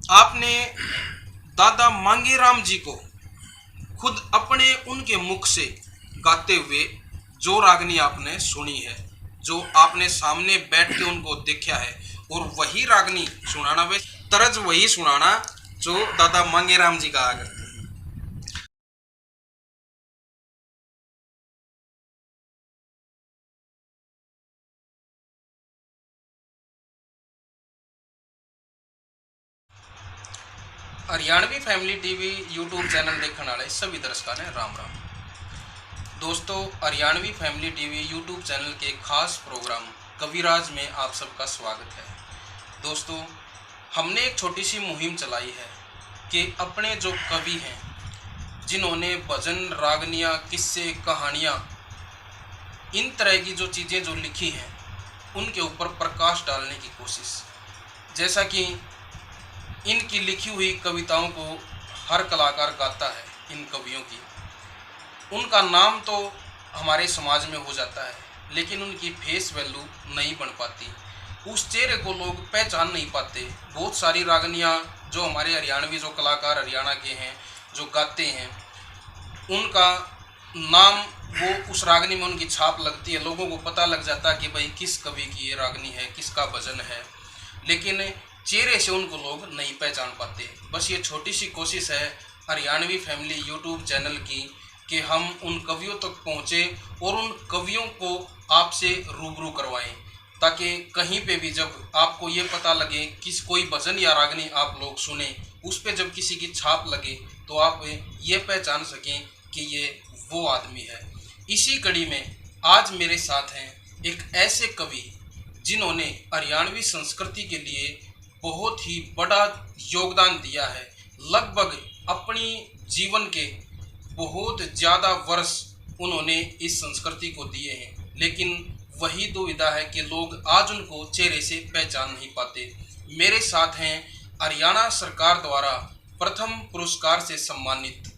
आपने दादा मांगेराम जी को खुद अपने उनके मुख से गाते हुए जो रागनी आपने सुनी है, जो आपने सामने बैठ के उनको देखा है, और वही रागनी सुनाना, वे तरज वही सुनाना जो दादा मांगेराम जी कहा करते। Haryanvi family TV YouTube channel देखने वाले सभी दर्शकों ने राम राम। दोस्तों, Haryanvi family TV YouTube channel के खास प्रोग्राम कविराज में आप सबका स्वागत है। दोस्तों, हमने एक छोटी सी मुहिम चलाई है कि अपने जो कवि हैं, जिन्होंने भजन, रागनियाँ, किस्से, कहानियाँ, इन तरह की जो चीज़ें जो लिखी हैं, उनके ऊपर प्रकाश डालने की कोशिश। जैसा कि इनकी लिखी हुई कविताओं को हर कलाकार गाता है, इन कवियों की, उनका नाम तो हमारे समाज में हो जाता है, लेकिन उनकी फेस वैल्यू नहीं बन पाती, उस चेहरे को लोग पहचान नहीं पाते। बहुत सारी रागनियाँ जो हमारे हरियाणवी जो कलाकार हरियाणा के हैं जो गाते हैं, उनका नाम, वो उस रागनी में उनकी छाप लगती है, लोगों को पता लग जाता है कि भाई किस कवि की ये रागनी है, किसका भजन है, लेकिन चेहरे से उनको लोग नहीं पहचान पाते। बस ये छोटी सी कोशिश है हरियाणवी फैमिली यूट्यूब चैनल की कि हम उन कवियों तक पहुँचे और उन कवियों को आपसे रूबरू करवाएं, ताकि कहीं पे भी जब आपको ये पता लगे किस कोई भजन या रागनी आप लोग सुने, उस पे जब किसी की छाप लगे तो आप ये पहचान सकें कि ये वो आदमी है। इसी कड़ी में आज मेरे साथ हैं एक ऐसे कवि जिन्होंने हरियाणवी संस्कृति के लिए बहुत ही बड़ा योगदान दिया है। लगभग अपनी जीवन के बहुत ज़्यादा वर्ष उन्होंने इस संस्कृति को दिए हैं, लेकिन वही दुविधा है कि लोग आज उनको चेहरे से पहचान नहीं पाते। मेरे साथ हैं हरियाणा सरकार द्वारा प्रथम पुरस्कार से सम्मानित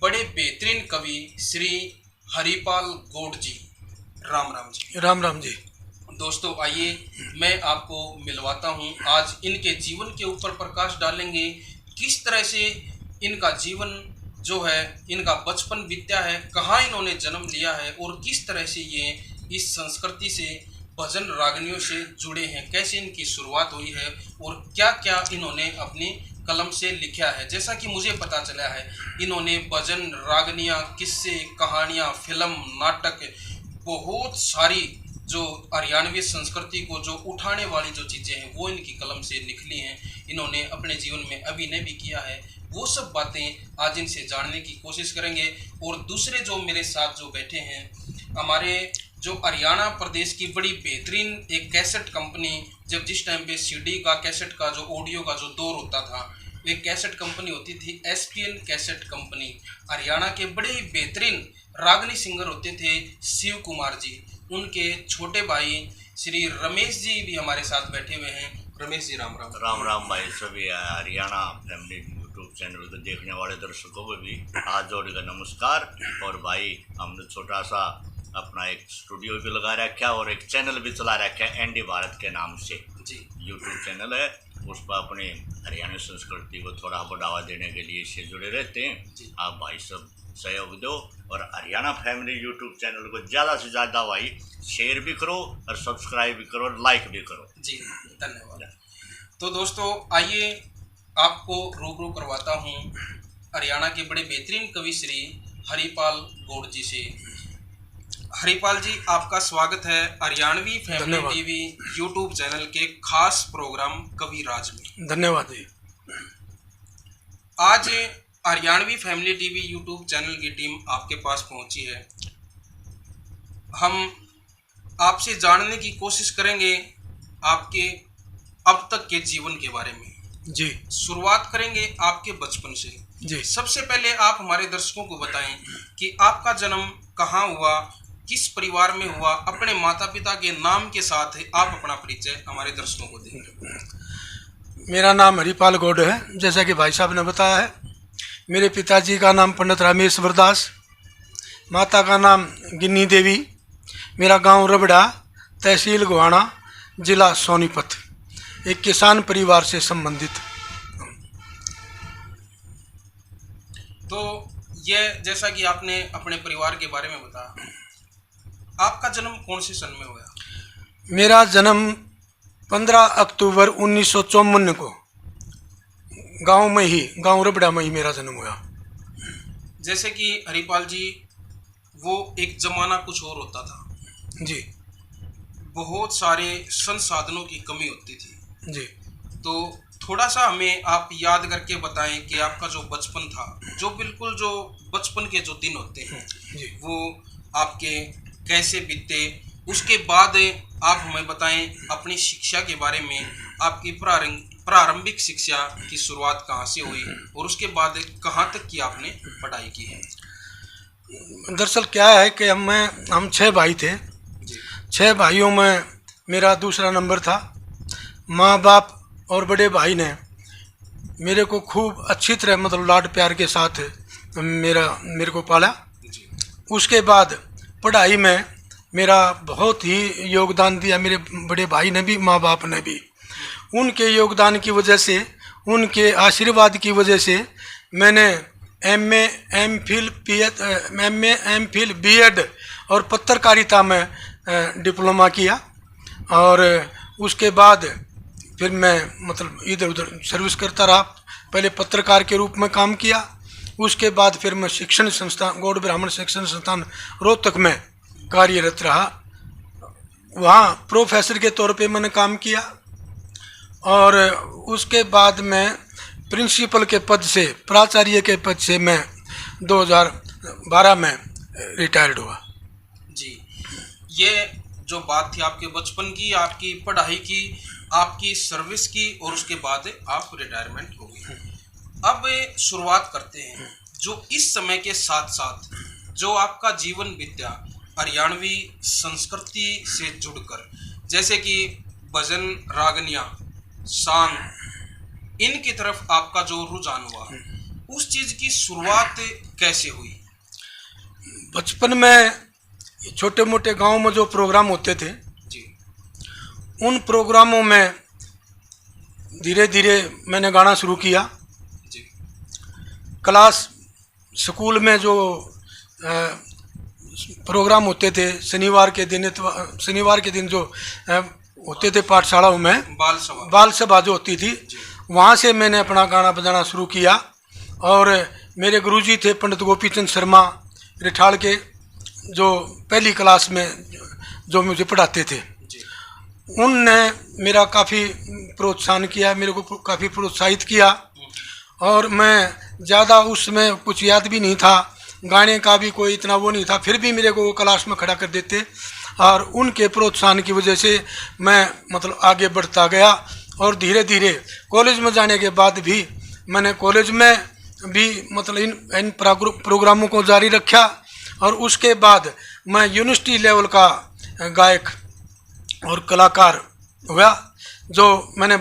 बड़े बेहतरीन कवि श्री हरिपाल गौड़ जी। राम राम जी। राम राम जी। दोस्तों, आइए मैं आपको मिलवाता हूं। आज इनके जीवन के ऊपर प्रकाश डालेंगे, किस तरह से इनका जीवन जो है, इनका बचपन बीता है, कहाँ इन्होंने जन्म लिया है और किस तरह से ये इस संस्कृति से, भजन रागनियों से जुड़े हैं, कैसे इनकी शुरुआत हुई है और क्या क्या इन्होंने अपनी कलम से लिखा है। जैसा कि मुझे पता चला है, इन्होंने भजन, रागनियाँ, किस्से, कहानियाँ, फिल्म, नाटक, बहुत सारी जो हरियाणवी संस्कृति को जो उठाने वाली जो चीज़ें हैं वो इनकी कलम से लिख ली हैं। इन्होंने अपने जीवन में अभिनय भी किया है। वो सब बातें आज इनसे जानने की कोशिश करेंगे। और दूसरे जो मेरे साथ जो बैठे हैं, हमारे जो हरियाणा प्रदेश की बड़ी बेहतरीन एक कैसेट कंपनी, जब जिस टाइम पे सीडी का, कैसेट का, जो ऑडियो का जो दौर होता था, एक कैसेट कंपनी होती थी एसपीएन कैसेट कंपनी। हरियाणा के बड़े ही बेहतरीन रागनी सिंगर होते थे शिव कुमार जी। उनके छोटे भाई श्री रमेश जी भी हमारे साथ बैठे हुए हैं। रमेश जी, राम राम। राम राम भाई। सभी हरियाणा फैमिली यूट्यूब चैनल को देखने वाले दर्शकों को भी हाथ जोड़कर नमस्कार। और भाई, हमने छोटा सा अपना एक स्टूडियो भी लगा रखा है और एक चैनल भी चला रखा है एनडी भारत के नाम से जी, यूट्यूब चैनल है। उस पर अपने हरियाणा संस्कृति को थोड़ा बढ़ावा देने के लिए इससे जुड़े रहते हैं। आप भाई सब सहयोग दो और हरियाणा फैमिली यूट्यूब चैनल को ज़्यादा से ज़्यादा भाई शेयर भी करो और सब्सक्राइब भी करो और लाइक भी करो। जी, धन्यवाद। तो दोस्तों, आइए आपको रूबरू करवाता हूँ हरियाणा के बड़े बेहतरीन कवि श्री हरिपाल गौड़ जी से। हरिपाल जी, आपका स्वागत है Haryanvi family TV YouTube channel के खास प्रोग्राम कविराज में। धन्यवाद जी। आज Haryanvi family TV YouTube channel की टीम आपके पास पहुंची है। हम आपसे जानने की कोशिश करेंगे आपके अब तक के जीवन के बारे में। जी। शुरुआत करेंगे आपके बचपन से। जी। सबसे पहले आप हमारे दर्शकों को बताएं कि आपका जन्म कहाँ हुआ, किस परिवार में हुआ, अपने माता पिता के नाम के साथ आप अपना परिचय हमारे दर्शकों को देंगे। मेरा नाम हरिपाल गौड़ है, जैसा कि भाई साहब ने बताया है। मेरे पिताजी का नाम पंडित रामेश्वर दास, माता का नाम गिन्नी देवी। मेरा गांव रबड़ा, तहसील गोहाना, जिला सोनीपत। एक किसान परिवार से संबंधित। तो ये जैसा कि आपने अपने परिवार के बारे में बताया, आपका जन्म कौन से सन में हुआ? मेरा जन्म 15 अक्टूबर 1954 को गांव रबड़ा में ही मेरा जन्म हुआ। जैसे कि हरिपाल जी, वो एक जमाना कुछ और होता था जी बहुत सारे संसाधनों की कमी होती थी जी। तो थोड़ा सा हमें आप याद करके बताएं कि आपका जो बचपन था, जो बिल्कुल जो बचपन के जो दिन होते हैं जी वो आपके कैसे बीते। उसके बाद आप हमें बताएं अपनी शिक्षा के बारे में, आपकी प्रारंभिक शिक्षा की शुरुआत कहाँ से हुई और उसके बाद कहाँ तक की आपने पढ़ाई की है। दरअसल क्या है कि हम 6 भाई थे। जी 6 भाइयों में मेरा दूसरा नंबर था। माँ बाप और बड़े भाई ने मेरे को खूब अच्छी तरह मतलब लाड प्यार के साथ मेरे को पाला। जी उसके बाद पढ़ाई में मेरा बहुत ही योगदान दिया मेरे बड़े भाई ने भी, माँ बाप ने भी। उनके योगदान की वजह से, उनके आशीर्वाद की वजह से मैंने MA MPhil BEd और पत्रकारिता में डिप्लोमा किया। और उसके बाद फिर मैं मतलब इधर उधर सर्विस करता रहा। पहले पत्रकार के रूप में काम किया, उसके बाद फिर मैं शिक्षण संस्थान गौड़ ब्राह्मण शिक्षण संस्थान रोहतक में कार्यरत रहा। वहाँ प्रोफेसर के तौर पे मैंने काम किया और उसके बाद मैं प्रिंसिपल के पद से, प्राचार्य के पद से मैं 2012 में रिटायर्ड हुआ। जी, ये जो बात थी आपके बचपन की, आपकी पढ़ाई की, आपकी सर्विस की और उसके बाद आप रिटायरमेंट हो गए। अब शुरुआत करते हैं जो इस समय के साथ साथ जो आपका जीवन बीता हरियाणवी संस्कृति से जुड़कर, जैसे कि भजन, रागनियाँ, सांग, इनकी तरफ आपका जो रुझान हुआ, उस चीज़ की शुरुआत कैसे हुई? बचपन में छोटे मोटे गांव में जो प्रोग्राम होते थे जी उन प्रोग्रामों में धीरे धीरे मैंने गाना शुरू किया। जी क्लास स्कूल में जो प्रोग्राम होते थे शनिवार के दिन जो होते थे पाठशालाओं में बाल सभा जो होती थी, वहाँ से मैंने अपना गाना बजाना शुरू किया। और मेरे गुरुजी थे पंडित गोपीचंद शर्मा रिठाड़ के, जो पहली क्लास में जो मुझे पढ़ाते थे, उनने मेरा काफ़ी प्रोत्साहन किया, मेरे को काफ़ी प्रोत्साहित किया। और मैं ज़्यादा उसमें कुछ याद भी नहीं था, गाने का भी कोई इतना वो नहीं था, फिर भी मेरे को वो क्लास में खड़ा कर देते। और उनके प्रोत्साहन की वजह से मैं मतलब आगे बढ़ता गया। और धीरे धीरे कॉलेज में जाने के बाद भी मैंने कॉलेज में भी मतलब इन प्रोग्रामों को जारी रखा। और उसके बाद मैं यूनिवर्सिटी लेवल का गायक और कलाकार हुआ, जो मैंने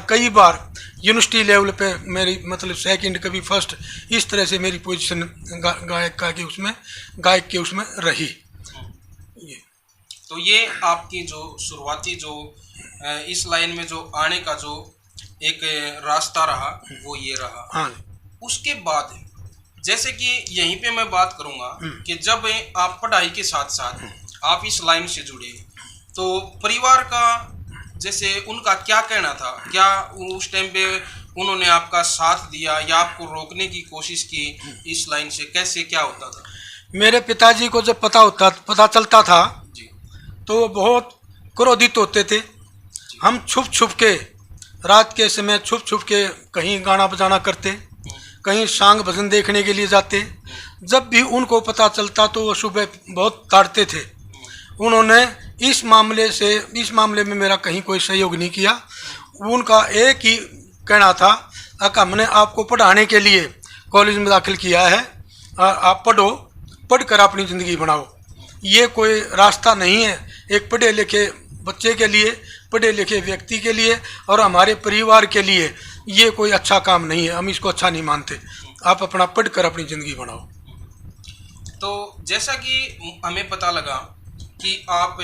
कई बार यूनिवर्सिटी लेवल पे मेरी मतलब सेकंड, कभी फर्स्ट, इस तरह से मेरी पोजीशन गायक के उसमें रही। तो ये आपकी जो शुरुआती जो इस लाइन में जो आने का जो एक रास्ता रहा वो ये रहा। हाँ। उसके बाद जैसे कि यहीं पे मैं बात करूँगा कि जब आप पढ़ाई के साथ साथ आप इस लाइन से जुड़े, तो परिवार का जैसे उनका क्या कहना था? क्या उस टाइम पे उन्होंने आपका साथ दिया या आपको रोकने की कोशिश की इस लाइन से? कैसे क्या होता था? मेरे पिताजी को जब पता चलता था जी तो वो बहुत क्रोधित होते थे। हम छुप के रात के समय छुप के कहीं गाना बजाना करते, कहीं सांग भजन देखने के लिए जाते। जब भी उनको पता चलता तो वो सुबह बहुत ताड़ते थे। उन्होंने इस मामले में मेरा कहीं कोई सहयोग नहीं किया। उनका एक ही कहना था कि हमने आपको पढ़ाने के लिए कॉलेज में दाखिल किया है, आप पढ़कर अपनी ज़िंदगी बनाओ। ये कोई रास्ता नहीं है एक पढ़े लिखे बच्चे के लिए, पढ़े लिखे व्यक्ति के लिए और हमारे परिवार के लिए। ये कोई अच्छा काम नहीं है, हम इसको अच्छा नहीं मानते। आप अपना पढ़कर अपनी ज़िंदगी बनाओ। तो जैसा कि हमें पता लगा कि आप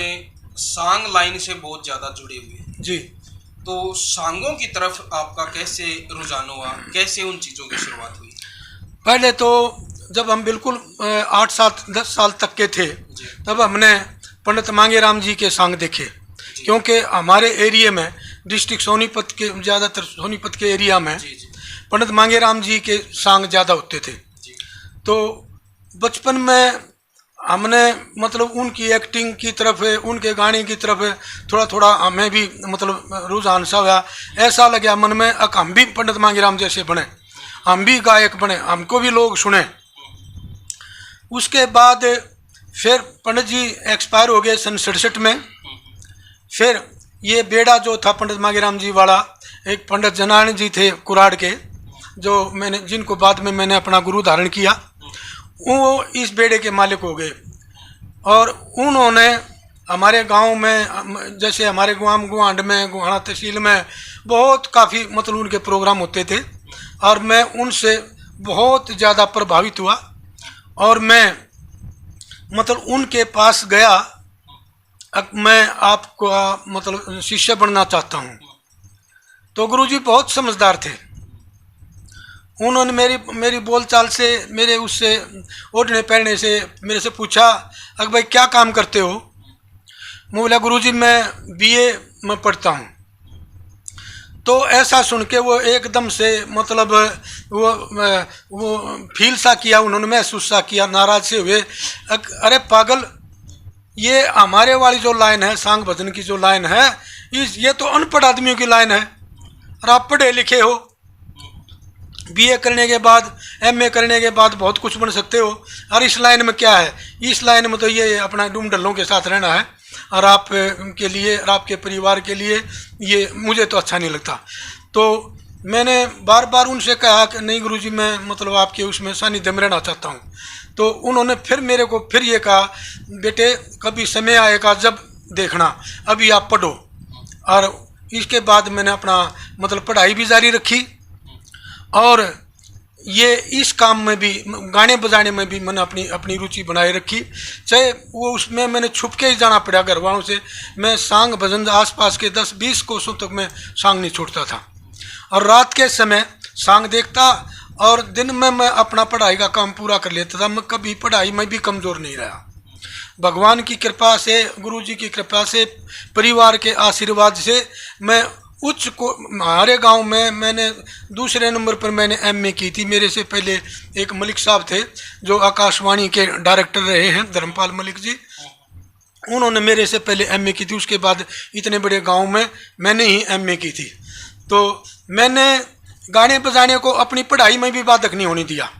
सांग लाइन से बहुत ज़्यादा जुड़े हुए हैं जी, तो सांगों की तरफ आपका कैसे रुझान हुआ? कैसे उन चीज़ों की शुरुआत हुई? पहले तो जब हम बिल्कुल 8-7-10 साल तक के थे, तब हमने पंडित मांगेराम जी के सांग देखे, क्योंकि हमारे एरिया में डिस्ट्रिक्ट सोनीपत के, ज़्यादातर सोनीपत के एरिया में पंडित मांगेराम जी के सांग ज़्यादा होते थे। तो बचपन में हमने मतलब उनकी एक्टिंग की तरफ, उनके गाने की तरफ थोड़ा थोड़ा हमें भी मतलब रुझान सा हुआ। ऐसा लगा मन में हम भी पंडित मांगेराम जैसे बने, हम भी गायक बने, हमको भी लोग सुने। उसके बाद फिर पंडित जी एक्सपायर हो गए सन 67 में। फिर ये बेड़ा जो था पंडित मांगेराम जी वाला, एक पंडित जनारायण जी थे कुराड़ के, जो जिनको बाद में मैंने अपना गुरु धारण किया, वो इस बेड़े के मालिक हो गए। और उन्होंने हमारे गांव में, जैसे हमारे गुआंड में, गुहाना तहसील में बहुत काफ़ी मतलब उनके प्रोग्राम होते थे, और मैं उनसे बहुत ज़्यादा प्रभावित हुआ और मैं मतलब उनके पास गया। अब मैं आपको मतलब शिष्य बनना चाहता हूँ। तो गुरुजी बहुत समझदार थे। उन्होंने मेरी बोलचाल से, मेरे उससे ओढ़ने पहनने से मेरे से पूछा, अगर भाई क्या काम करते हो? मैं बोला गुरुजी मैं बीए में पढ़ता हूँ। तो ऐसा सुन के वो एकदम से मतलब वो फील सा किया, उन्होंने महसूस सा किया, नाराज से हुए। अरे पागल, ये हमारे वाली जो लाइन है, सांग भजन की जो लाइन है, ये तो अनपढ़ आदमियों की लाइन है, और आप पढ़े लिखे हो, बीए करने के बाद, एमए करने के बाद बहुत कुछ बन सकते हो, और इस लाइन में क्या है? इस लाइन में तो ये अपना डूम डल्लों के साथ रहना है, और आप के लिए और आपके परिवार के लिए ये मुझे तो अच्छा नहीं लगता। तो मैंने बार बार उनसे कहा कि नहीं गुरुजी, मैं मतलब आपके उसमें सानिध्य में रहना चाहता हूँ। तो उन्होंने फिर मेरे को फिर ये कहा, बेटे कभी समय आएगा जब देखना, अभी आप पढ़ो। और इसके बाद मैंने अपना मतलब पढ़ाई भी जारी रखी, और ये इस काम में भी, गाने बजाने में भी मैंने अपनी रुचि बनाए रखी। चाहे वो उसमें मैंने छुप के ही जाना पड़ा घर वालों से। मैं सांग भजन आसपास के 10-20 कोसों तक मैं सांग नहीं छोड़ता था, और रात के समय सांग देखता, और दिन में मैं अपना पढ़ाई का काम पूरा कर लेता था। मैं कभी पढ़ाई में भी कमज़ोर नहीं रहा। भगवान की कृपा से, गुरुजी की कृपा से, परिवार के आशीर्वाद से मैं उच्च को, हमारे गांव में मैंने दूसरे नंबर पर मैंने एमए की थी। मेरे से पहले एक मलिक साहब थे जो आकाशवाणी के डायरेक्टर रहे हैं, धर्मपाल मलिक जी, उन्होंने मेरे से पहले एमए की थी। उसके बाद इतने बड़े गांव में मैंने ही एमए की थी। तो मैंने गाने बजाने को अपनी पढ़ाई में भी बाधक नहीं होने दिया।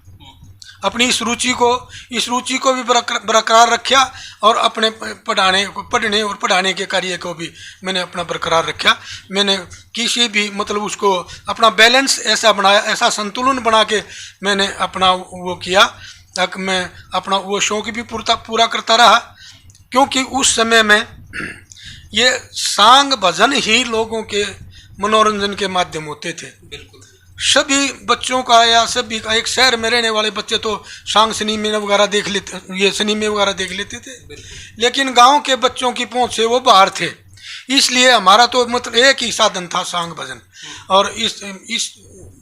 अपनी इस रुचि को भी बरकरार रखा, और अपने पढ़ने और पढ़ाने के कार्य को भी मैंने अपना बरकरार रखा। मैंने किसी भी मतलब उसको अपना बैलेंस ऐसा बनाया, ऐसा संतुलन बना के मैंने अपना वो किया, ताकि मैं अपना वो शौक भी पूरा करता रहा। क्योंकि उस समय में ये सांग भजन ही लोगों के मनोरंजन के माध्यम होते थे। बिल्कुल। सभी बच्चों का, या सभी का, एक शहर में रहने वाले बच्चे तो सांग सिनेमे वगैरह देख लेते, ये सिनेमे वगैरह देख लेते थे, लेकिन गांव के बच्चों की पहुंच से वो बाहर थे। इसलिए हमारा तो मतलब एक ही साधन था, सांग भजन, और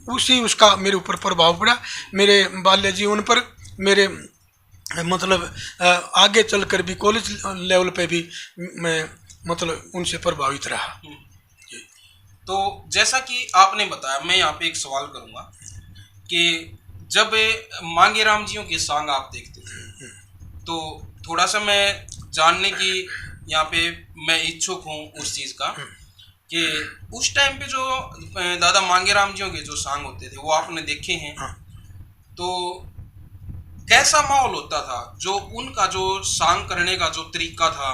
उसी उसका मेरे ऊपर प्रभाव पड़ा, मेरे बाल्य जीवन पर, मेरे मतलब आगे चलकर भी कॉलेज लेवल पे भी मैं मतलब उनसे प्रभावित रहा। तो जैसा कि आपने बताया, मैं यहाँ पे एक सवाल करूँगा कि जब मांगेराम जियों के सॉन्ग आप देखते थे, तो थोड़ा सा मैं जानने की यहाँ पे मैं इच्छुक हूँ उस चीज़ का, कि उस टाइम पे जो दादा मांगेराम जियों के जो सॉन्ग होते थे वो आपने देखे हैं, तो कैसा माहौल होता था? जो उनका जो सॉन्ग करने का जो तरीका था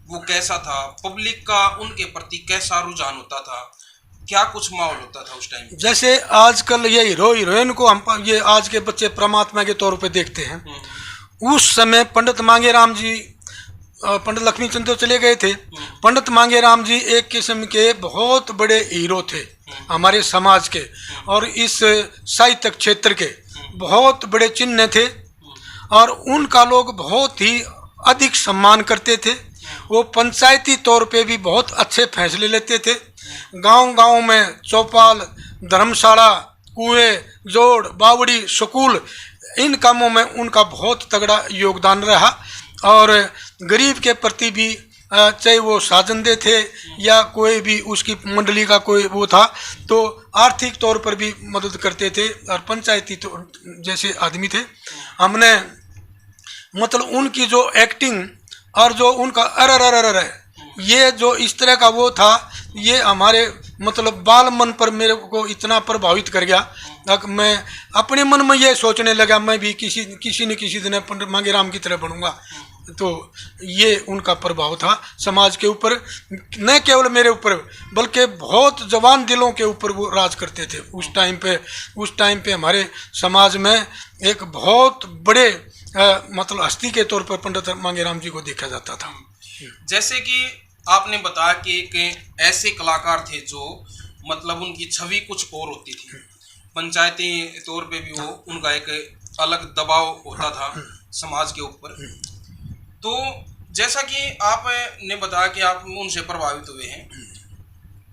वो कैसा था? पब्लिक का उनके प्रति कैसा रुझान होता था? क्या कुछ माहौल होता था उस टाइम? जैसे आजकल ये हीरो हीरोइन को हम ये आज के बच्चे परमात्मा के तौर पे देखते हैं, उस समय पंडित मांगेराम जी, पंडित लक्ष्मी चंद तो चले गए थे, पंडित मांगेराम जी एक किस्म के बहुत बड़े हीरो थे हमारे समाज के, और इस साहित्य क्षेत्र के बहुत बड़े चिन्ह थे, और उनका लोग बहुत ही अधिक सम्मान करते थे। वो पंचायती तौर पे भी बहुत अच्छे फैसले लेते थे। गांव-गांव में चौपाल, धर्मशाला, कुएं, जोड़, बावड़ी, स्कूल, इन कामों में उनका बहुत तगड़ा योगदान रहा। और गरीब के प्रति भी चाहे वो साजंदे थे या कोई भी उसकी मंडली का कोई वो था, तो आर्थिक तौर पर भी मदद करते थे। और पंचायती तो जैसे आदमी थे, हमने मतलब उनकी जो एक्टिंग और जो उनका अर ये जो इस तरह का वो था, ये हमारे मतलब बाल मन पर मेरे को इतना प्रभावित कर गया कि मैं अपने मन में ये सोचने लगा मैं भी किसी न किसी दिन पंडित मांगेराम की तरह बनूंगा। तो ये उनका प्रभाव था समाज के ऊपर, न केवल मेरे ऊपर बल्कि बहुत जवान दिलों के ऊपर वो राज करते थे उस टाइम पे हमारे समाज में एक बहुत बड़े मतलब हस्ती के तौर पर पंडित मांगेराम जी को देखा जाता था। जैसे कि आपने बताया कि एक ऐसे कलाकार थे जो मतलब उनकी छवि कुछ और होती थी, पंचायती तौर पे भी वो उनका एक अलग दबाव होता था समाज के ऊपर। तो जैसा कि आपने बताया कि आप उनसे प्रभावित हुए हैं,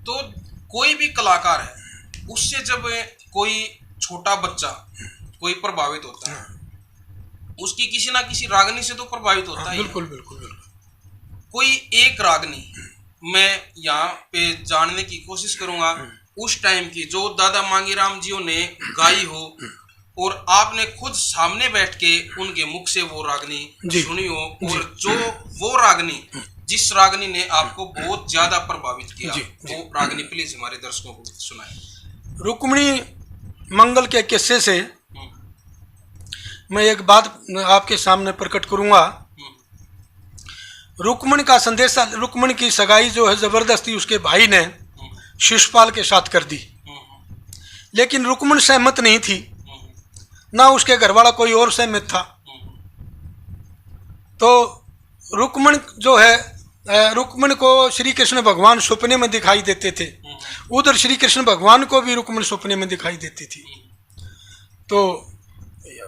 तो कोई भी कलाकार है उससे जब कोई छोटा बच्चा कोई प्रभावित होता है, उसकी किसी ना किसी रागनी से तो प्रभावित होता है। बिल्कुल बिल्कुल बिल्कुल। कोई एक रागनी मैं यहाँ पे जानने की कोशिश करूंगा उस टाइम की जो दादा मांगेराम जी ने गाई हो और आपने खुद सामने बैठ के उनके मुख से वो रागनी सुनी हो, और जो वो रागनी जिस रागनी ने आपको बहुत ज्यादा प्रभावित किया, वो रागनी प्लीज हमारे दर्शकों को सुनाएं। रुक्मिणी मंगल के किस्से से मैं एक बात आपके सामने प्रकट करूंगा। रुक्मिणी का संदेशा, रुक्मिणी की सगाई जो है जबरदस्ती उसके भाई ने शिशुपाल के साथ कर दी, लेकिन रुक्मिणी सहमत नहीं थी, ना उसके घर वाला कोई और सहमत था। तो रुक्मिणी जो है, रुक्मिणी को श्री कृष्ण भगवान सपने में दिखाई देते थे, उधर श्री कृष्ण भगवान को भी रुक्मिणी सपने में दिखाई देती थी। तो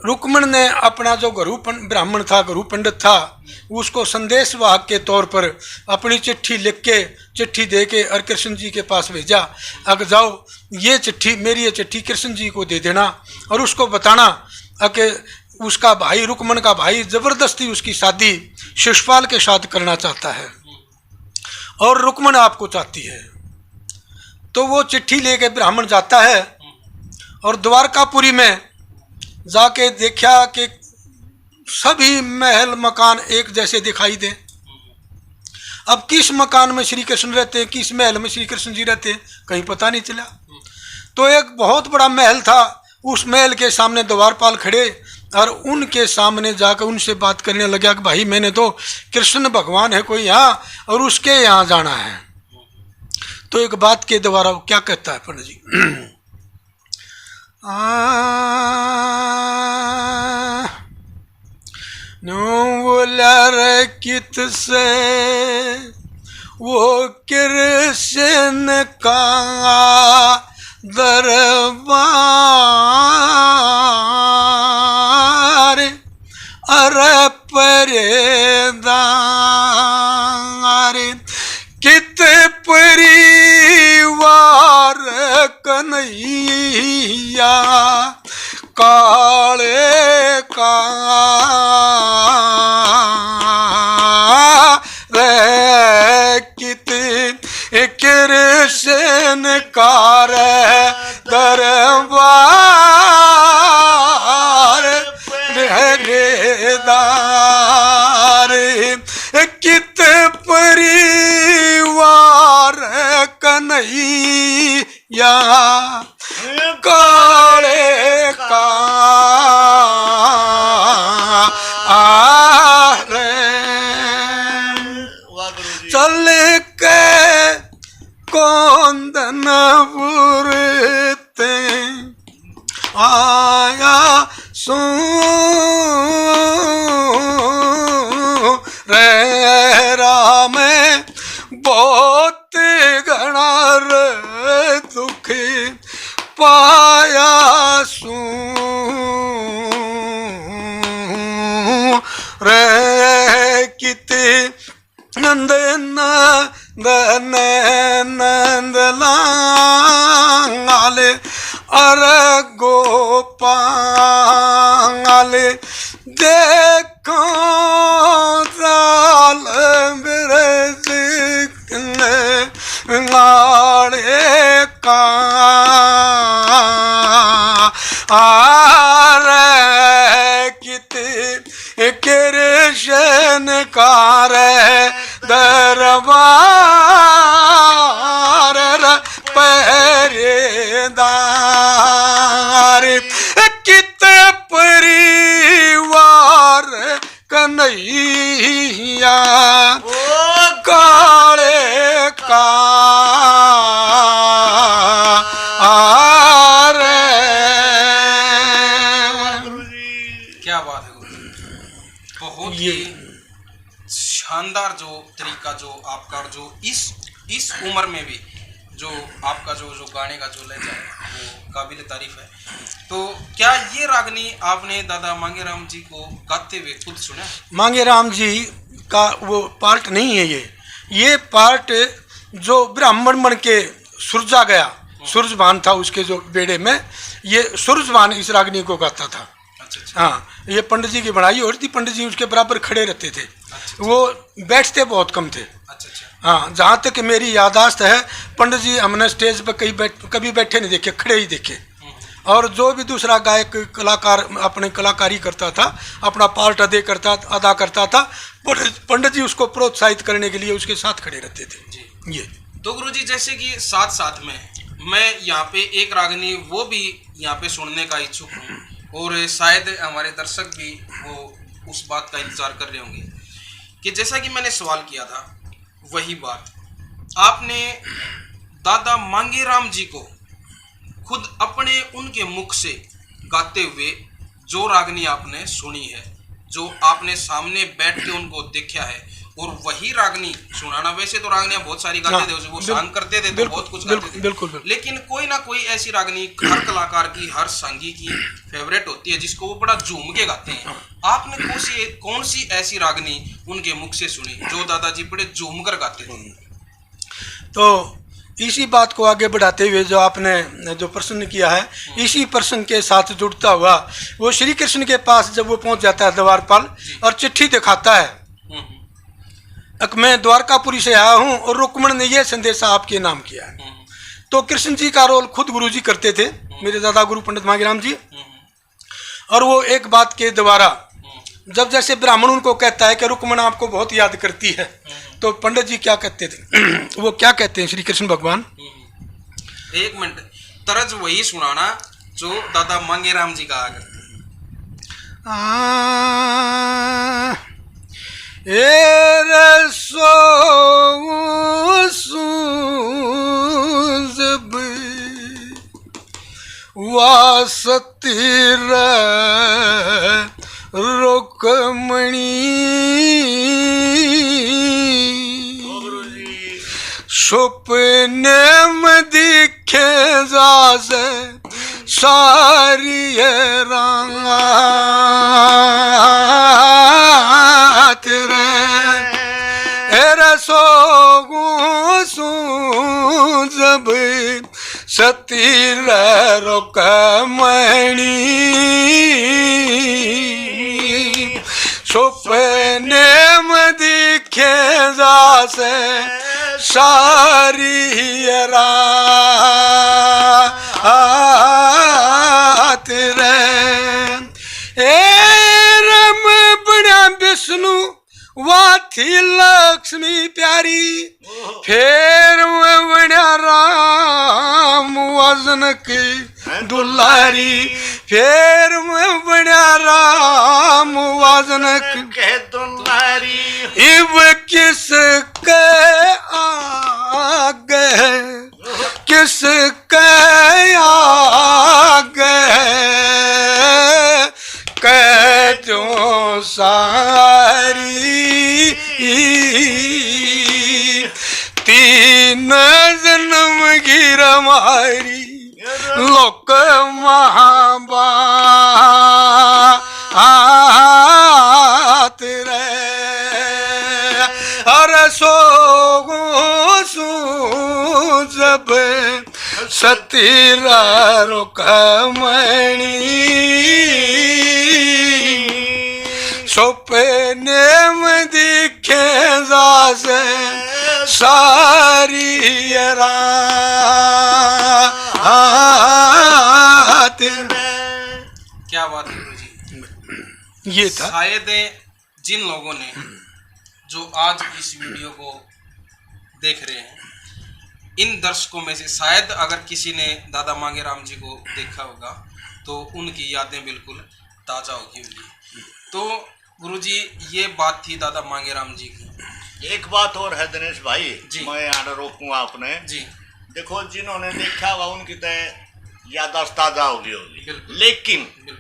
रुक्मिणी ने अपना जो गुरु ब्राह्मण था, गुरु पंडित था, उसको संदेश वाहक के तौर पर अपनी चिट्ठी लिख के, चिट्ठी दे के और कृष्ण जी के पास भेजा। अगर जाओ ये चिट्ठी, मेरी ये चिट्ठी कृष्ण जी को दे देना और उसको बताना कि उसका भाई, रुक्मिणी का भाई जबरदस्ती उसकी शादी शिशुपाल के साथ करना चाहता है और रुक्मिणी आपको चाहती है। तो वो चिट्ठी लेके ब्राह्मण जाता है और द्वारकापुरी में जाके देखा कि सभी महल मकान एक जैसे दिखाई दे। अब किस मकान में श्री कृष्ण रहते हैं, किस महल में श्री कृष्ण जी रहते हैं, कहीं पता नहीं चला। तो एक बहुत बड़ा महल था, उस महल के सामने द्वारपाल खड़े और उनके सामने जाकर उनसे बात करने लगा कि भाई मैंने तो कृष्ण भगवान है कोई यहाँ और उसके यहाँ जाना है। तो एक बात के द्वारा क्या कहता है पंडित जी, कित से वो कृष्ण का दरबार अरे परेदार कित परिवार कन्हैया काले का रे कित कृष्ण कार दरबार रेदार कित परिवार कन्हैया काले का चल के कौंदनपुर ते आया सू रे राम बहुत घना रे दुख पाया सू रे किते नंद नंदन नंदलाल अर गोपाल देखो साल मेरे सिकने लाड़े का आरे किते कृष्ण कार दरबार पहरेदार कित परिवार कन्हैया काले का क्या बात है गुरु, बहुत ही शानदार जो तरीका जो आपका जो इस उम्र में भी जो आपका जो गाने का जो लहजा है वो काबिल तारीफ है। तो क्या ये रागनी आपने दादा मांगेराम जी को गाते हुए खुद सुना? मांगेराम जी का वो पार्ट नहीं है ये पार्ट जो ब्राह्मण बन के सुरजा गया, सूरजभान था उसके जो बेड़े में, ये सूरजभान इस रागनी को गाता था। अच्छा। हाँ, ये पंडित जी की बनाई और थी, पंडित जी उसके बराबर खड़े रहते थे। वो बैठते बहुत कम थे। हाँ, जहाँ तक मेरी यादाश्त है पंडित जी हमने स्टेज पर कभी बैठे नहीं देखे, खड़े ही देखे। और जो भी दूसरा गायक कलाकार अपने कलाकारी करता था, अपना पार्ट अदा करता था, पंडित जी उसको प्रोत्साहित करने के लिए उसके साथ खड़े रहते थे जी। ये तो गुरुजी जैसे कि साथ में मैं यहाँ पे एक रागनी वो भी यहाँ पे सुनने का इच्छुक हूँ और शायद हमारे दर्शक भी वो उस बात का इंतजार कर रहे होंगे कि जैसा कि मैंने सवाल किया था वही बात आपने दादा मांगेराम जी को खुद अपने उनके मुख से गाते हुए जो रागनी आपने सुनी है, जो आपने सामने बैठ के उनको देखा है और वही रागनी सुनाना। वैसे तो रागनियां बहुत सारी गाते थे, वो सांग करते थे तो बहुत कुछ गाते थे, बिल्कुल। लेकिन कोई ना कोई ऐसी रागनी हर कलाकार की, हर संगी की फेवरेट होती है जिसको वो बड़ा झूम के गाते हैं। आपने कौन सी ऐसी रागनी उनके मुख से सुनी जो दादाजी बड़े झूम कर गाते थे? तो इसी बात को आगे बढ़ाते हुए जो आपने जो प्रश्न किया है, इसी प्रश्न के साथ जुड़ता हुआ वो श्री कृष्ण के पास जब वो पहुंच जाता है द्वारपाल और चिट्ठी दिखाता है, मैं द्वारकापुरी से आया हूँ और रुक्मण ने यह संदेशा आपके नाम किया है। तो कृष्ण जी का रोल खुद गुरु जी करते थे, मेरे दादा गुरु पंडित मांगेराम जी। और वो एक बात के द्वारा जब जैसे ब्राह्मण उनको कहता है कि रुक्मण आपको बहुत याद करती है, तो पंडित जी क्या कहते थे वो क्या कहते हैं श्री कृष्ण भगवान? एक मिनट, तरज वही सुनाना जो दादा मांगेराम जी का आगे। जब वासतिर रुक्मणी सपने में दिखे जासे सारी रात रे सोगू जब सतीर रुक्मणी सपने में दिखे जासे सारी रात रे रम बड़ा विष्णु वाथी लक्ष्मी प्यारी फिर बड़ा राम वजन की दुलारी फिर बड़ा राम वजन के दुलारी इब किस के आगे किस के आगे कह जो सारी तीन जन्म की रमारी लोक महाबात रे हर सो जब सतीरा रुक्मणी से सारी रात। क्या बात है गुरु जी। ये था। शायद जिन लोगों ने जो आज इस वीडियो को देख रहे हैं, इन दर्शकों में से शायद अगर किसी ने दादा मांगेराम जी को देखा होगा तो उनकी यादें बिल्कुल ताज़ा होगी। तो गुरुजी ये बात थी दादा मांगेराम जी की। एक बात और है दिनेश भाई जी। मैं यहाँ रोकूंगा आपने जी देखो जिन्होंने देखा हुआ उनकी तो याददाश्त ताज़ा होगी बिल्कुल। लेकिन बिल्कुल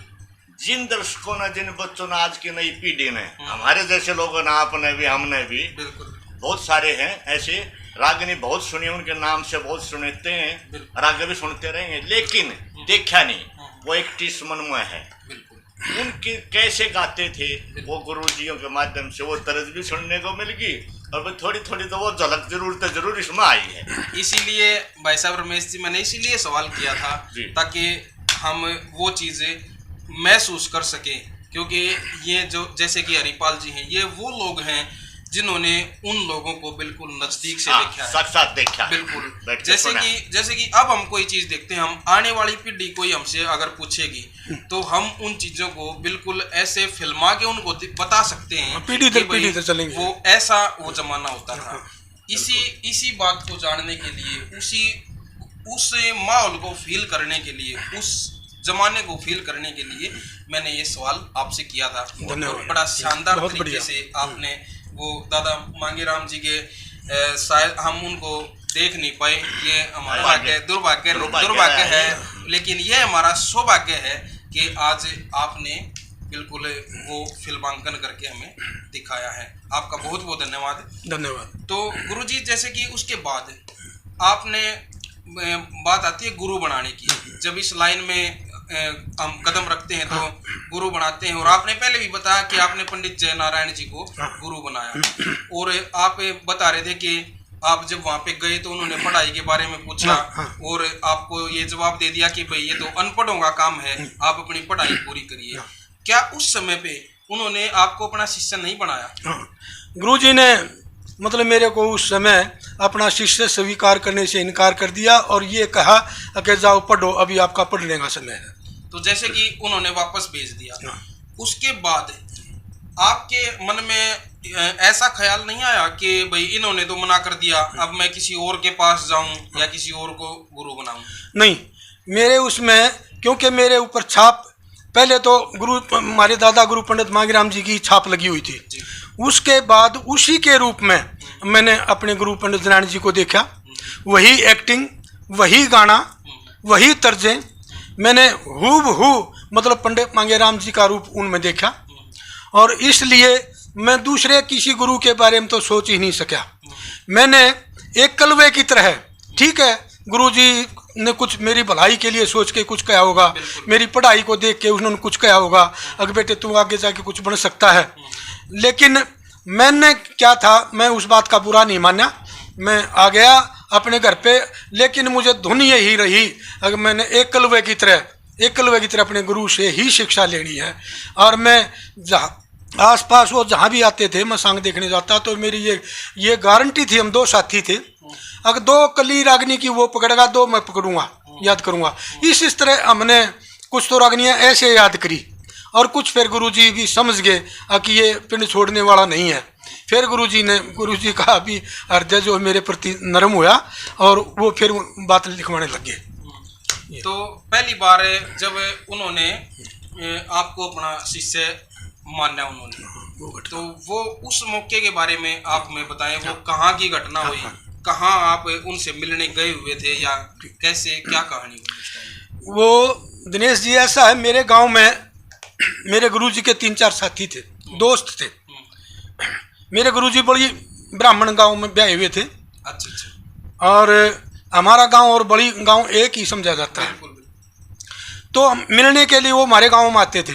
जिन दर्शकों ने जिन बच्चों ने आज की नई पीढ़ी ने हमारे जैसे लोगों ने आपने भी हमने भी बिल्कुल बहुत सारे हैं ऐसे रागिनी बहुत सुने उनके नाम से बहुत सुनते हैं और आगे भी सुनते रहेंगे लेकिन देखा नहीं वो एक टीस मनमय है बिल्कुल। उनके कैसे गाते थे वो गुरुजियों के माध्यम से वो तर्ज भी सुनने को मिल गई और वो थोड़ी थोड़ी तो वो झलक जरूर इसमें आई है। इसीलिए भाई साहब रमेश जी मैंने इसीलिए सवाल किया था ताकि हम वो चीज़ें महसूस कर सके क्योंकि ये जो जैसे कि हरिपाल जी हैं ये वो लोग हैं जिन्होंने उन लोगों को बिल्कुल नजदीक से देखा है साक्षात देखा बिल्कुल। जैसे कि अब हम कोई चीज देखते हैं हम आने वाली पीढ़ी कोई हमसे अगर पूछेगी तो हम उन चीजों को बिल्कुल ऐसे फिल्मा के उनको बता सकते हैं पीढ़ी दर पीढ़ी तक चलेंगे वो ऐसा वो जमाना होता था। इसी बात को जानने के लिए उस माहौल को फील करने के लिए उस जमाने को फील करने के लिए मैंने ये सवाल आपसे किया था और बड़ा शानदार तरीके से आपने वो दादा मांगेराम जी के शायद हम उनको देख नहीं पाए ये हमारा दुर्भाग्य है लेकिन ये हमारा सौभाग्य है कि आज आपने बिल्कुल वो फिल्मांकन करके हमें दिखाया है। आपका बहुत बहुत धन्यवाद। तो गुरुजी जैसे कि उसके बाद आपने बात आती है गुरु बनाने की। जब इस लाइन में हम कदम रखते हैं तो गुरु बनाते हैं और आपने पहले भी बताया कि आपने पंडित जय नारायण जी को गुरु बनाया और आप बता रहे थे कि आप जब वहाँ पे गए तो उन्होंने पढ़ाई के बारे में पूछा और आपको ये जवाब दे दिया कि भाई ये तो अनपढ़ों का काम है आप अपनी पढ़ाई पूरी करिए। क्या उस समय पे उन्होंने आपको अपना शिष्य नहीं बनाया? गुरुजी ने मतलब मेरे को उस समय अपना शिष्य स्वीकार करने से इनकार कर दिया और ये कहा कि जाओ पढ़ो अभी आपका पढ़ने का समय है। तो जैसे कि उन्होंने वापस भेज दिया उसके बाद आपके मन में ऐसा ख्याल नहीं आया कि भाई इन्होंने तो मना कर दिया अब मैं किसी और के पास जाऊं या किसी और को गुरु बनाऊं? नहीं मेरे उसमें क्योंकि मेरे ऊपर छाप पहले तो गुरु हमारे दादा गुरु पंडित मांगेराम जी की छाप लगी हुई थी। उसके बाद उसी के रूप में मैंने अपने गुरु पंडित नारायण जी को देखा वही एक्टिंग वही गाना वही तर्जें मैंने हूबहू मतलब पंडित मांगेराम जी का रूप उनमें देखा और इसलिए मैं दूसरे किसी गुरु के बारे में तो सोच ही नहीं सका। मैंने एक कलवे की तरह ठीक है गुरुजी ने कुछ मेरी भलाई के लिए सोच के कुछ कहा होगा मेरी पढ़ाई को देख के उन्होंने कुछ कहा होगा अगर बेटे तू आगे जाके कुछ बन सकता है लेकिन मैंने क्या था मैं उस बात का बुरा नहीं माना मैं आ गया अपने घर पे लेकिन मुझे धुन यही रही अगर मैंने एक कलवे की तरह अपने गुरु से ही शिक्षा लेनी है और मैं जहाँ आस पास वो जहाँ भी आते थे मैं सांग देखने जाता तो मेरी ये गारंटी थी हम दो साथी थे अगर दो कली रागनी की वो पकड़ेगा दो मैं पकड़ूंगा याद करूंगा। इस तरह हमने कुछ तो रागनियाँ ऐसे याद करी और कुछ फिर गुरुजी भी समझ गए कि ये पिंड छोड़ने वाला नहीं है। फिर गुरुजी का भी हृदय जो मेरे प्रति नरम हुआ और वो फिर बात लिखवाने लगे। तो पहली बार जब उन्होंने आपको अपना शिष्य माना उन्होंने तो वो उस मौके के बारे में आप में बताएं वो कहाँ की घटना हुई कहाँ आप उनसे मिलने गए हुए थे या कैसे क्या कहानी हुई? वो दिनेश जी ऐसा है मेरे गांव में मेरे गुरुजी के 3-4 साथी थे दोस्त थे। मेरे गुरुजी बड़ी ब्राह्मण गांव में ब्याहे हुए थे। अच्छा और हमारा गांव और बड़ी गांव एक ही समझा जाता है तो मिलने के लिए वो हमारे गांव में आते थे।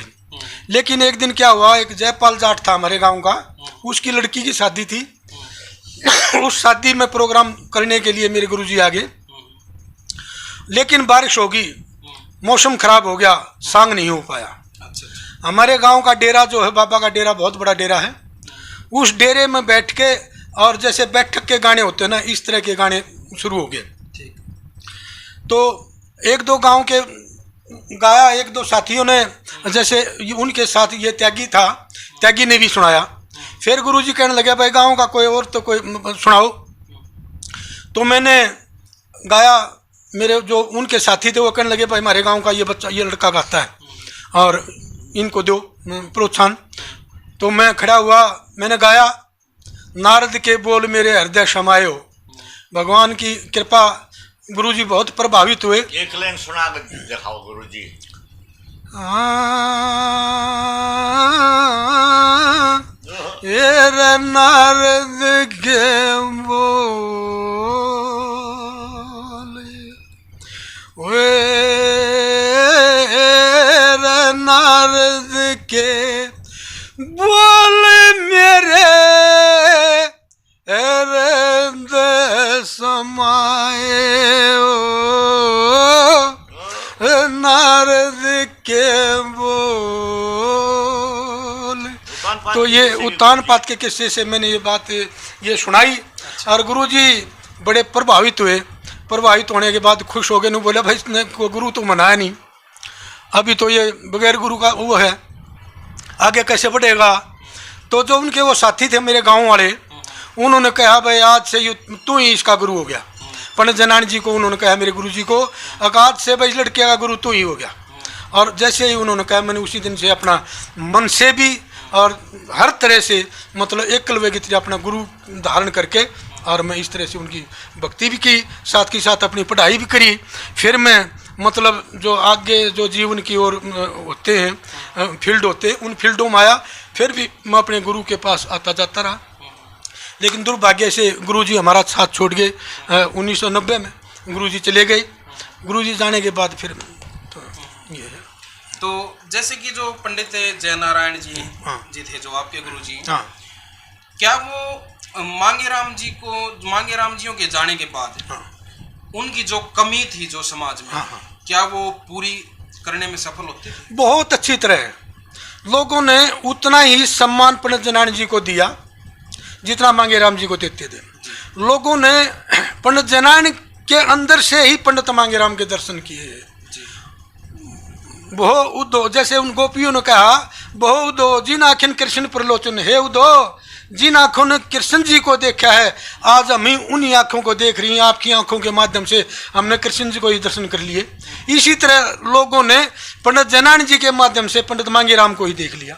लेकिन एक दिन क्या हुआ एक जयपाल जाट था हमारे गांव का उसकी लड़की की शादी थी उस शादी में प्रोग्राम करने के लिए मेरे गुरुजी आ गए लेकिन बारिश होगी मौसम खराब हो गया सांग नहीं हो पाया। हमारे गांव का डेरा जो है बाबा का डेरा बहुत बड़ा डेरा है उस डेरे में बैठ के और जैसे बैठक के गाने होते हैं ना, इस तरह के गाने शुरू हो गए। ठीक। तो एक दो गांव के गाया, एक दो साथियों ने, जैसे उनके साथ ये त्यागी था, त्यागी ने भी सुनाया। फिर गुरुजी कहने लगे भाई गांव का कोई और तो कोई सुनाओ। तो मैंने गाया, मेरे जो उनके साथी थे वो कहने लगे भाई हमारे गांव का ये बच्चा, ये लड़का गाता है और इनको दो प्रोत्साहन। तो मैं खड़ा हुआ, मैंने गाया, नारद के बोल मेरे हृदय समायो। भगवान की कृपा, गुरुजी बहुत प्रभावित हुए। एक लाइन सुना कर दिखाओ गुरुजी। ये नारद के बोल नारद के बोल मेरे हृदय समाए नारद के बोल। तो ये उत्तान पात के किस्से से मैंने ये बात ये सुनाई। और गुरुजी बड़े प्रभावित हुए। प्रभावित होने के बाद खुश हो गए, नहीं बोले भाई इसने को गुरु तो मनाया नहीं, अभी तो ये बगैर गुरु का वो है, आगे कैसे बढ़ेगा। तो जो उनके वो साथी थे मेरे गांव वाले, उन्होंने कहा भाई आज से तू ही इसका गुरु हो गया। पंडित जनानी जी को उन्होंने कहा, मेरे गुरु जी को, आज से भाई लड़के का गुरु तू ही हो गया। और जैसे ही उन्होंने कहा, मैंने उसी दिन से अपना मन से भी और हर तरह से मतलब एकलव्य की तरह अपना गुरु धारण करके, और मैं इस तरह से उनकी भक्ति भी की, साथ ही साथ अपनी पढ़ाई भी करी। फिर मैं मतलब जो आगे जो जीवन की ओर होते हैं फील्ड होते हैं, उन फील्डों में आया। फिर भी मैं अपने गुरु के पास आता जाता रहा। लेकिन दुर्भाग्य से गुरुजी हमारा साथ छोड़ गए। 1990 में गुरुजी चले गए। गुरुजी जाने के बाद फिर तो ये है। तो जैसे कि जो पंडित जयनारायण जी हाँ। जी थे जो आपके गुरुजी, हाँ। क्या वो मांगेराम जियों के जाने के बाद हाँ। उनकी जो कमी थी जो समाज में, हाँ। क्या वो पूरी करने में सफल होते थे? बहुत अच्छी तरह लोगों ने उतना ही सम्मान पंडित जनानी जी को दिया जितना मांगेराम जी को देते थे। लोगों ने पंडित जनानी के अंदर से ही पंडित मांगेराम के दर्शन किए। बहु उदो, जैसे उन गोपियों ने कहा, बहु उदो जिन आखिन कृष्ण प्रलोचन, हे उदो जिन आँखों ने कृष्ण जी को देखा है, आज हम ही उन्हीं आँखों को देख रही हैं। आपकी आँखों के माध्यम से हमने कृष्ण जी को ही दर्शन कर लिए। इसी तरह लोगों ने पंडित जनानी जी के माध्यम से पंडित मांगेराम को ही देख लिया।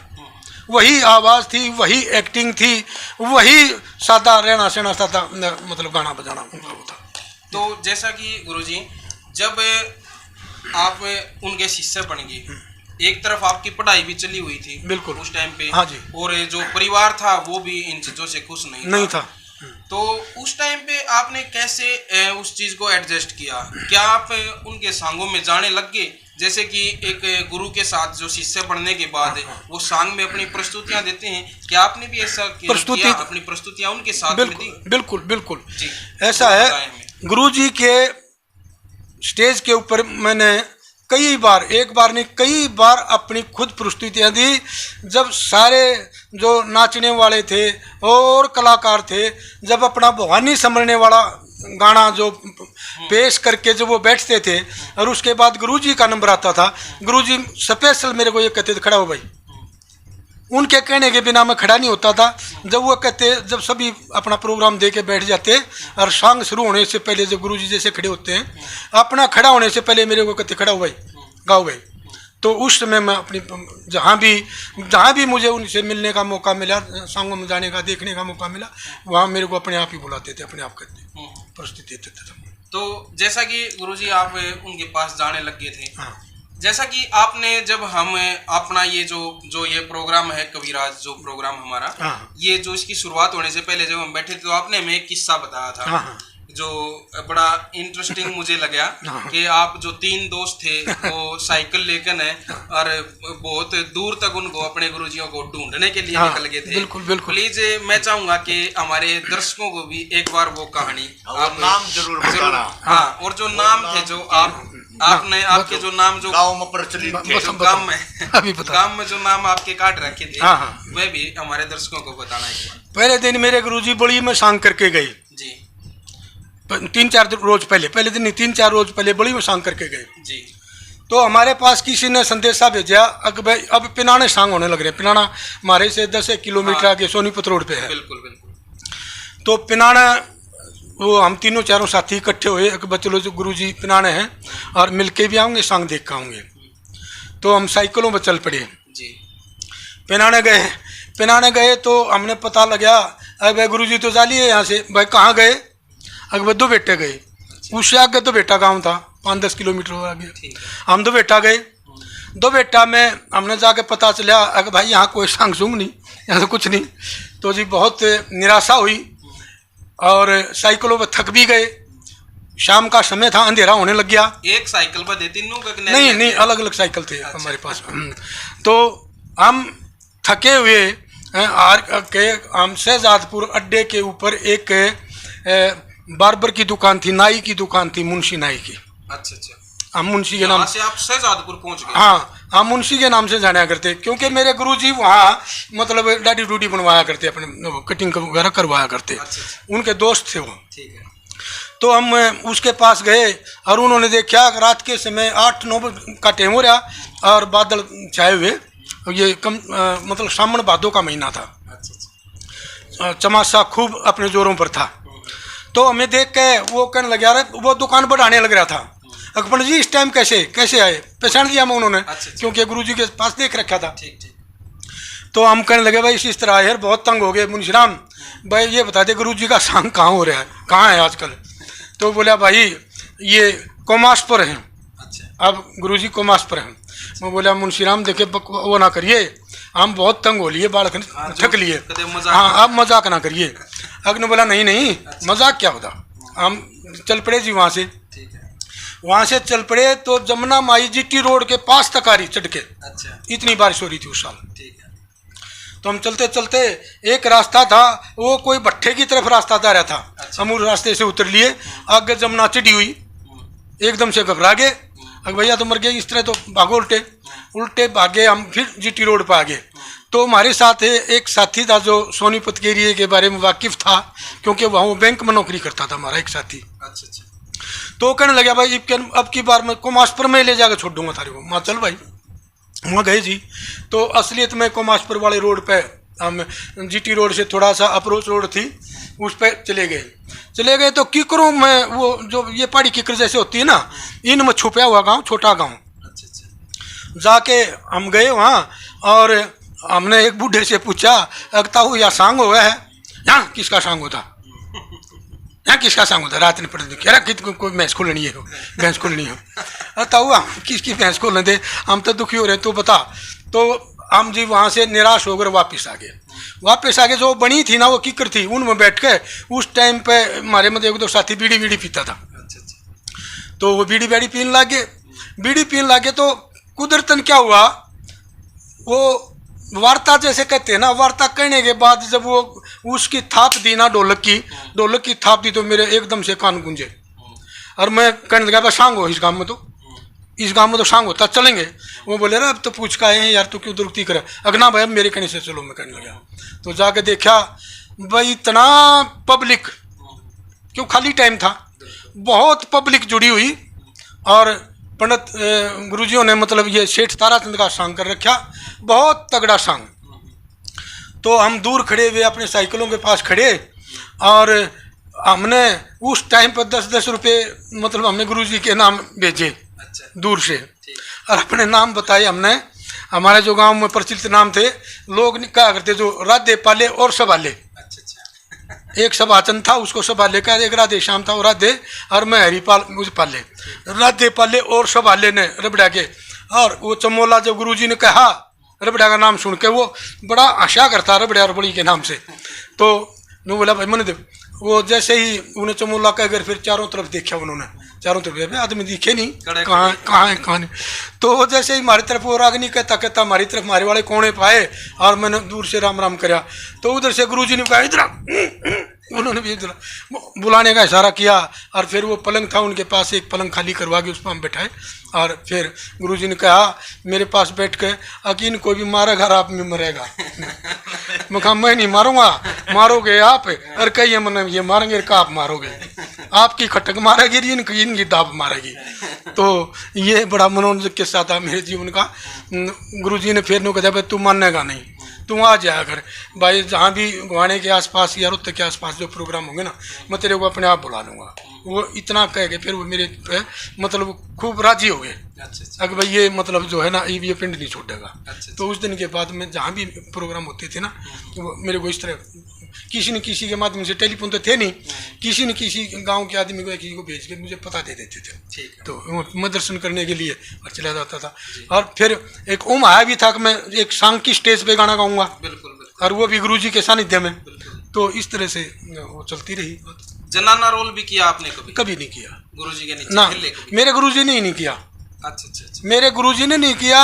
वही आवाज़ थी, वही एक्टिंग थी, वही सादा रहना सहना, सादा मतलब गाना बजाना उनका होता। तो जैसा कि गुरुजी, जब आप उनके शिष्य बन गए, एक तरफ आपकी पढ़ाई भी चली हुई थी बिल्कुल उस टाइम पे। हाँ जी। और जो परिवार था वो भी इन चीज़ों से खुश नहीं था। तो उस टाइम पे आपने कैसे उस चीज़ को एडजस्ट किया? क्या आप उनके सांगों में जाने लग गए? जैसे कि एक गुरु के साथ जो शिष्य बनने के बाद वो सांग में अपनी प्रस्तुतियां देते हैं, क्या आपने भी ऐसा किया? अपनी प्रस्तुतियां उनके साथ में दी? बिल्कुल बिल्कुल जी। ऐसा है। गुरुजी के स्टेज के ऊपर मैंने कई बार, एक बार नहीं कई बार अपनी खुद प्रस्तुतियाँ दी। जब सारे जो नाचने वाले थे और कलाकार थे, जब अपना भवानी संभलने वाला गाना जो पेश करके जब वो बैठते थे, और उसके बाद गुरुजी का नंबर आता था, गुरुजी स्पेशल मेरे को ये कहते थे खड़ा हो भाई। उनके कहने के बिना मैं खड़ा नहीं होता था। जब वो कहते, जब सभी अपना प्रोग्राम दे के बैठ जाते और सॉन्ग शुरू होने से पहले जब गुरुजी जैसे खड़े होते हैं, अपना खड़ा होने से पहले मेरे को कहते खड़ा हो भाई, गाओ भाई। तो उस समय मैं अपनी जहाँ भी मुझे उनसे मिलने का मौका मिला, सॉन्गों में जाने का, देखने का मौका मिला, वहाँ मेरे को अपने आप ही बुलाते थे, अपने आप करते प्रस्तुति देते थे। तो जैसा कि गुरुजी आप उनके पास जाने लग गए थे, हाँ। जैसा कि आपने, जब हम अपना ये जो ये प्रोग्राम है कविराज, जो प्रोग्राम हमारा, हाँ। ये जो इसकी शुरुआत होने से पहले जब हम बैठे थे तो आपने हमें एक किस्सा बताया था। हाँ। जो बड़ा इंटरेस्टिंग मुझे लगा कि आप जो 3 दोस्त थे वो साइकिल लेकर हैं और बहुत दूर तक उनको अपने गुरुजियों को ढूंढने के लिए निकल गए थे। बिल्कुल बिल्कुल। प्लीज मैं चाहूंगा कि हमारे दर्शकों को भी एक बार वो कहानी आप नाम जरूर बताना। हाँ, और जो नाम थे जो आप आपने आपके जो नाम जो गाँव में प्रचलित थे, जो गांव में अभी बता। गांव में जो नाम आपके काट रखे थे, हाँ, हाँ। वह भी हमारे दर्शकों को बताना एक बार। पहले दिन मेरे गुरुजी बड़ी में सांग करके गए, जी 3-4 रोज पहले दिन नहीं, 3-4 रोज पहले बड़ी में सांग करके गए। जी तो हमारे पास किसी ने संदेशा भेजा, अब पिनाने सांग होने लग रहे हैं। पिनाना हमारे से 10 किलोमीटर आगे सोनीपत रोड पे है। बिल्कुल बिल्कुल। तो पिनाना वो हम 3-4 साथी इकट्ठे हुए, चलो जो गुरुजी पिनाने हैं और मिलके भी आऊँगे, सांग देख के आऊँगे। तो हम साइकिलों पर चल पड़े, जी पिनाने गए तो हमने पता लगा, अरे भाई गुरुजी तो जाली है यहाँ से। भाई कहाँ गए? अगर 2 बेटे गए, उससे आगे 2 बेटा गाँव था, 5-10 किलोमीटर आगे। हम 2 बेटा गए, 2 बेटा में हमने जाके पता चला, अगर भाई यहाँ कोई सांग सूंग नहीं, यहाँ तो कुछ नहीं। तो जी बहुत निराशा हुई और साइकिलों पर थक भी गए। शाम का समय था, अंधेरा होने लग गया। एक साइकिल पर दे तीनों का नहीं, अलग अलग साइकिल थे हमारे पास। तो हम थके हुए हम शहजादपुर अड्डे के ऊपर एक बार्बर की दुकान थी, नाई की दुकान थी, मुंशी नाई की। अच्छा अच्छा। हम मुंशी के नाम से आप शहजादपुर पहुंच गए? हाँ, हम मुंशी के नाम से जाना करते, क्योंकि मेरे गुरुजी वहाँ मतलब दाढ़ी डूडी बनवाया करते, अपने कटिंग वगैरह करवाया करते। अच्छा। उनके दोस्त थे वो। ठीक है। तो हम उसके पास गए और उन्होंने देखा रात के समय 8-9 का टाइम हो रहा और बादल छाए हुए, ये मतलब सावन भादों का महीना था। अच्छा। चमासा खूब अपने जोरों पर था। तो हमें देख के वो कहने लग रहा, वो दुकान बढ़ाने लग रहा था, अकबर जी इस टाइम कैसे आए? पहचान लिया मैं उन्होंने। अच्छा। क्योंकि गुरुजी के पास देख रखा था। ठीक। तो हम कहने लगे भाई इस तरह यार बहुत तंग हो गए, मुंशीराम भाई ये बता दे गुरुजी का सांग कहाँ हो रहा है, कहाँ है आजकल? तो बोला भाई ये कोमास पर हैं। अच्छा। अब गुरुजी कोमास पर हैं। मैं बोला मुंशीराम देखे वो ना करिए, हम बहुत तंग हो लिए, बालक थक लिए। हाँ, अब मजाक ना करिए। अग्नि बोला नहीं मजाक क्या होता। हम चल पड़े जी वहाँ से। ठीक है। वहाँ से चल पड़े तो जमुना माई जीटी रोड के पास तक आ रही चढ़ के। अच्छा। इतनी बारिश हो रही थी उस साल। ठीक है। तो हम चलते चलते एक रास्ता था, वो कोई भट्ठे की तरफ रास्ता जा रहा था। अच्छा। हम उस रास्ते से उतर लिए, आगे जमुना चढ़ी हुई, एकदम से घबरा गए, अगर भैया तो मर गए, इस तरह तो भागो उल्टे भागे। हम फिर जीटी रोड पर आ गए। तो हमारे साथ एक साथी था जो सोनीपत के एरिए के बारे में वाकिफ था, क्योंकि वहाँ वो बैंक में नौकरी करता था हमारा एक साथी। अच्छा। तो कहने लगा भाई अब की बार मैं कोमासपुर में ले जाकर छोड़ दूंगा थारे को। माँ चल भाई, वहाँ गए जी। तो असलियत में कोमासपुर वाले रोड पे, हम जीटी रोड से थोड़ा सा अप्रोच रोड थी, उस पर चले गए। तो किकरों में वो जो ये पहाड़ी किकर जैसे होती है ना, इनमें छुपा हुआ गांव, छोटा गांव। अच्छा। जाके हम गए वहाँ और हमने एक बूढ़े से पूछा, अगता हूँ या सांग हुआ है? यहाँ किसका सांग होता? यहाँ किसका सांग होता? रात ने पढ़ कह रहा कोई भैंस खोलनी है, भैंस खोलनी हो। अगता हुआ किसकी भैंस खोलने दे, हम तो दुखी हो रहे, तू बता। तो हम जी वहाँ से निराश होकर वापस आ गए। जो बनी थी ना वो किकर थी, उनमें बैठ के उस टाइम पे हमारे में 1-2 साथी बीड़ी पीता था। अच्छा। तो वो बीड़ी पीने लगे। तो कुदरतन क्या हुआ, वो वार्ता जैसे कहते हैं ना, वार्ता करने के बाद जब वो उसकी थाप दी ना, ढोलक की थाप दी, तो मेरे एकदम से कान गूंजे और मैं कहने लगा भाई सांग हो इस गांव में तो सांग होता, चलेंगे? वो बोले अरे अब तो पूछ का आए हैं यार, तो क्यों दुरुक्ति करे? अगना भाई अब मेरे कहने से चलो। मैं कहने लगा, तो जाके देखा भाई इतना पब्लिक, क्यों खाली टाइम था, बहुत पब्लिक जुड़ी हुई। और पंडित गुरुजियों ने मतलब ये सेठ ताराचंद का सांग कर रखा, बहुत तगड़ा सांग। तो हम दूर खड़े हुए अपने साइकिलों के पास खड़े, और हमने उस टाइम पर 10-10 रुपये मतलब हमने गुरुजी के नाम भेजे। अच्छा। दूर से, और अपने नाम बताए हमने। हमारे जो गांव में प्रचलित नाम थे, लोग कहा करते जो राधे पाले और सबाले। एक सभाचंद था, उसको सबाले का, एक राधे श्याम था, वो राधे, और मैं हरिपाल मुझे पाले। राधे पाले और सबाले ने रबड़ा के, और वो चमोला जब गुरुजी ने कहा रबड़ा का नाम सुन के वो बड़ा आशा करता रबड़ा और बड़ी के नाम से। तो मैं बोला भाई मन देव, वो जैसे ही उन्हें चमोला कह कर फिर चारों तरफ देखा उन्होंने, चारों तरफ आदमी दिखे नहीं, कहाँ नहीं। तो जैसे ही हमारी तरफ वो रागनी कहता हमारी तरफ हमारे वाले कोने पाए, और मैंने दूर से राम राम कराया। तो उधर से गुरुजी ने कहा इधर उन्होंने भी बुलाने का इशारा किया और फिर वो पलंग था उनके पास, एक पलंग खाली करवा के उस पर हम बैठाए और फिर गुरुजी ने कहा मेरे पास बैठ के अकीन कोई भी मारेगा और आप में मरेगा। मैं कहा मैं नहीं मारूंगा, मारोगे आप और कहीं मैंने ये मारेंगे का आप मारोगे, आपकी खटक मारेगी इनकी दाब मारेगी। तो ये बड़ा मनोरंजक किस्सा था मेरे जीवन का। गुरुजी ने फिर कहा भाई तू मानेगा नहीं, तू आ जाया कर भाई, जहाँ भी गुआने के आसपास या रुत्त के आसपास जो प्रोग्राम होंगे ना मैं तेरे को अपने आप बुला लूँगा। वो इतना कह के फिर वो मेरे पे मतलब खूब राजी हो गए। अच्छा। अगर भाई ये मतलब जो है ना ये पिंड नहीं छोड़ेगा। अच्छा। तो उस दिन के बाद में जहाँ भी प्रोग्राम होते थे ना वो मेरे को इस तरह किसी न किसी के माध्यम से, टेलीफोन तो थे नहीं, किसी न किसी गांव के आदमी को किसी को भेज के मुझे पता दे देते थे। ठीक है। तो मैं दर्शन करने के लिए और चला जाता था। और फिर एक आया भी था कि मैं एक सांग की स्टेज पे गाना गाऊंगा, बिल्कुल। और वो भी गुरुजी के सानिध्य में। तो इस तरह से वो चलती रही। जनाना रोल भी किया आपने कभी? कभी नहीं किया गुरुजी के नीचे ना, खेले कभी? मेरे गुरुजी ने ही नहीं किया। अच्छा। मेरे गुरुजी ने नहीं किया,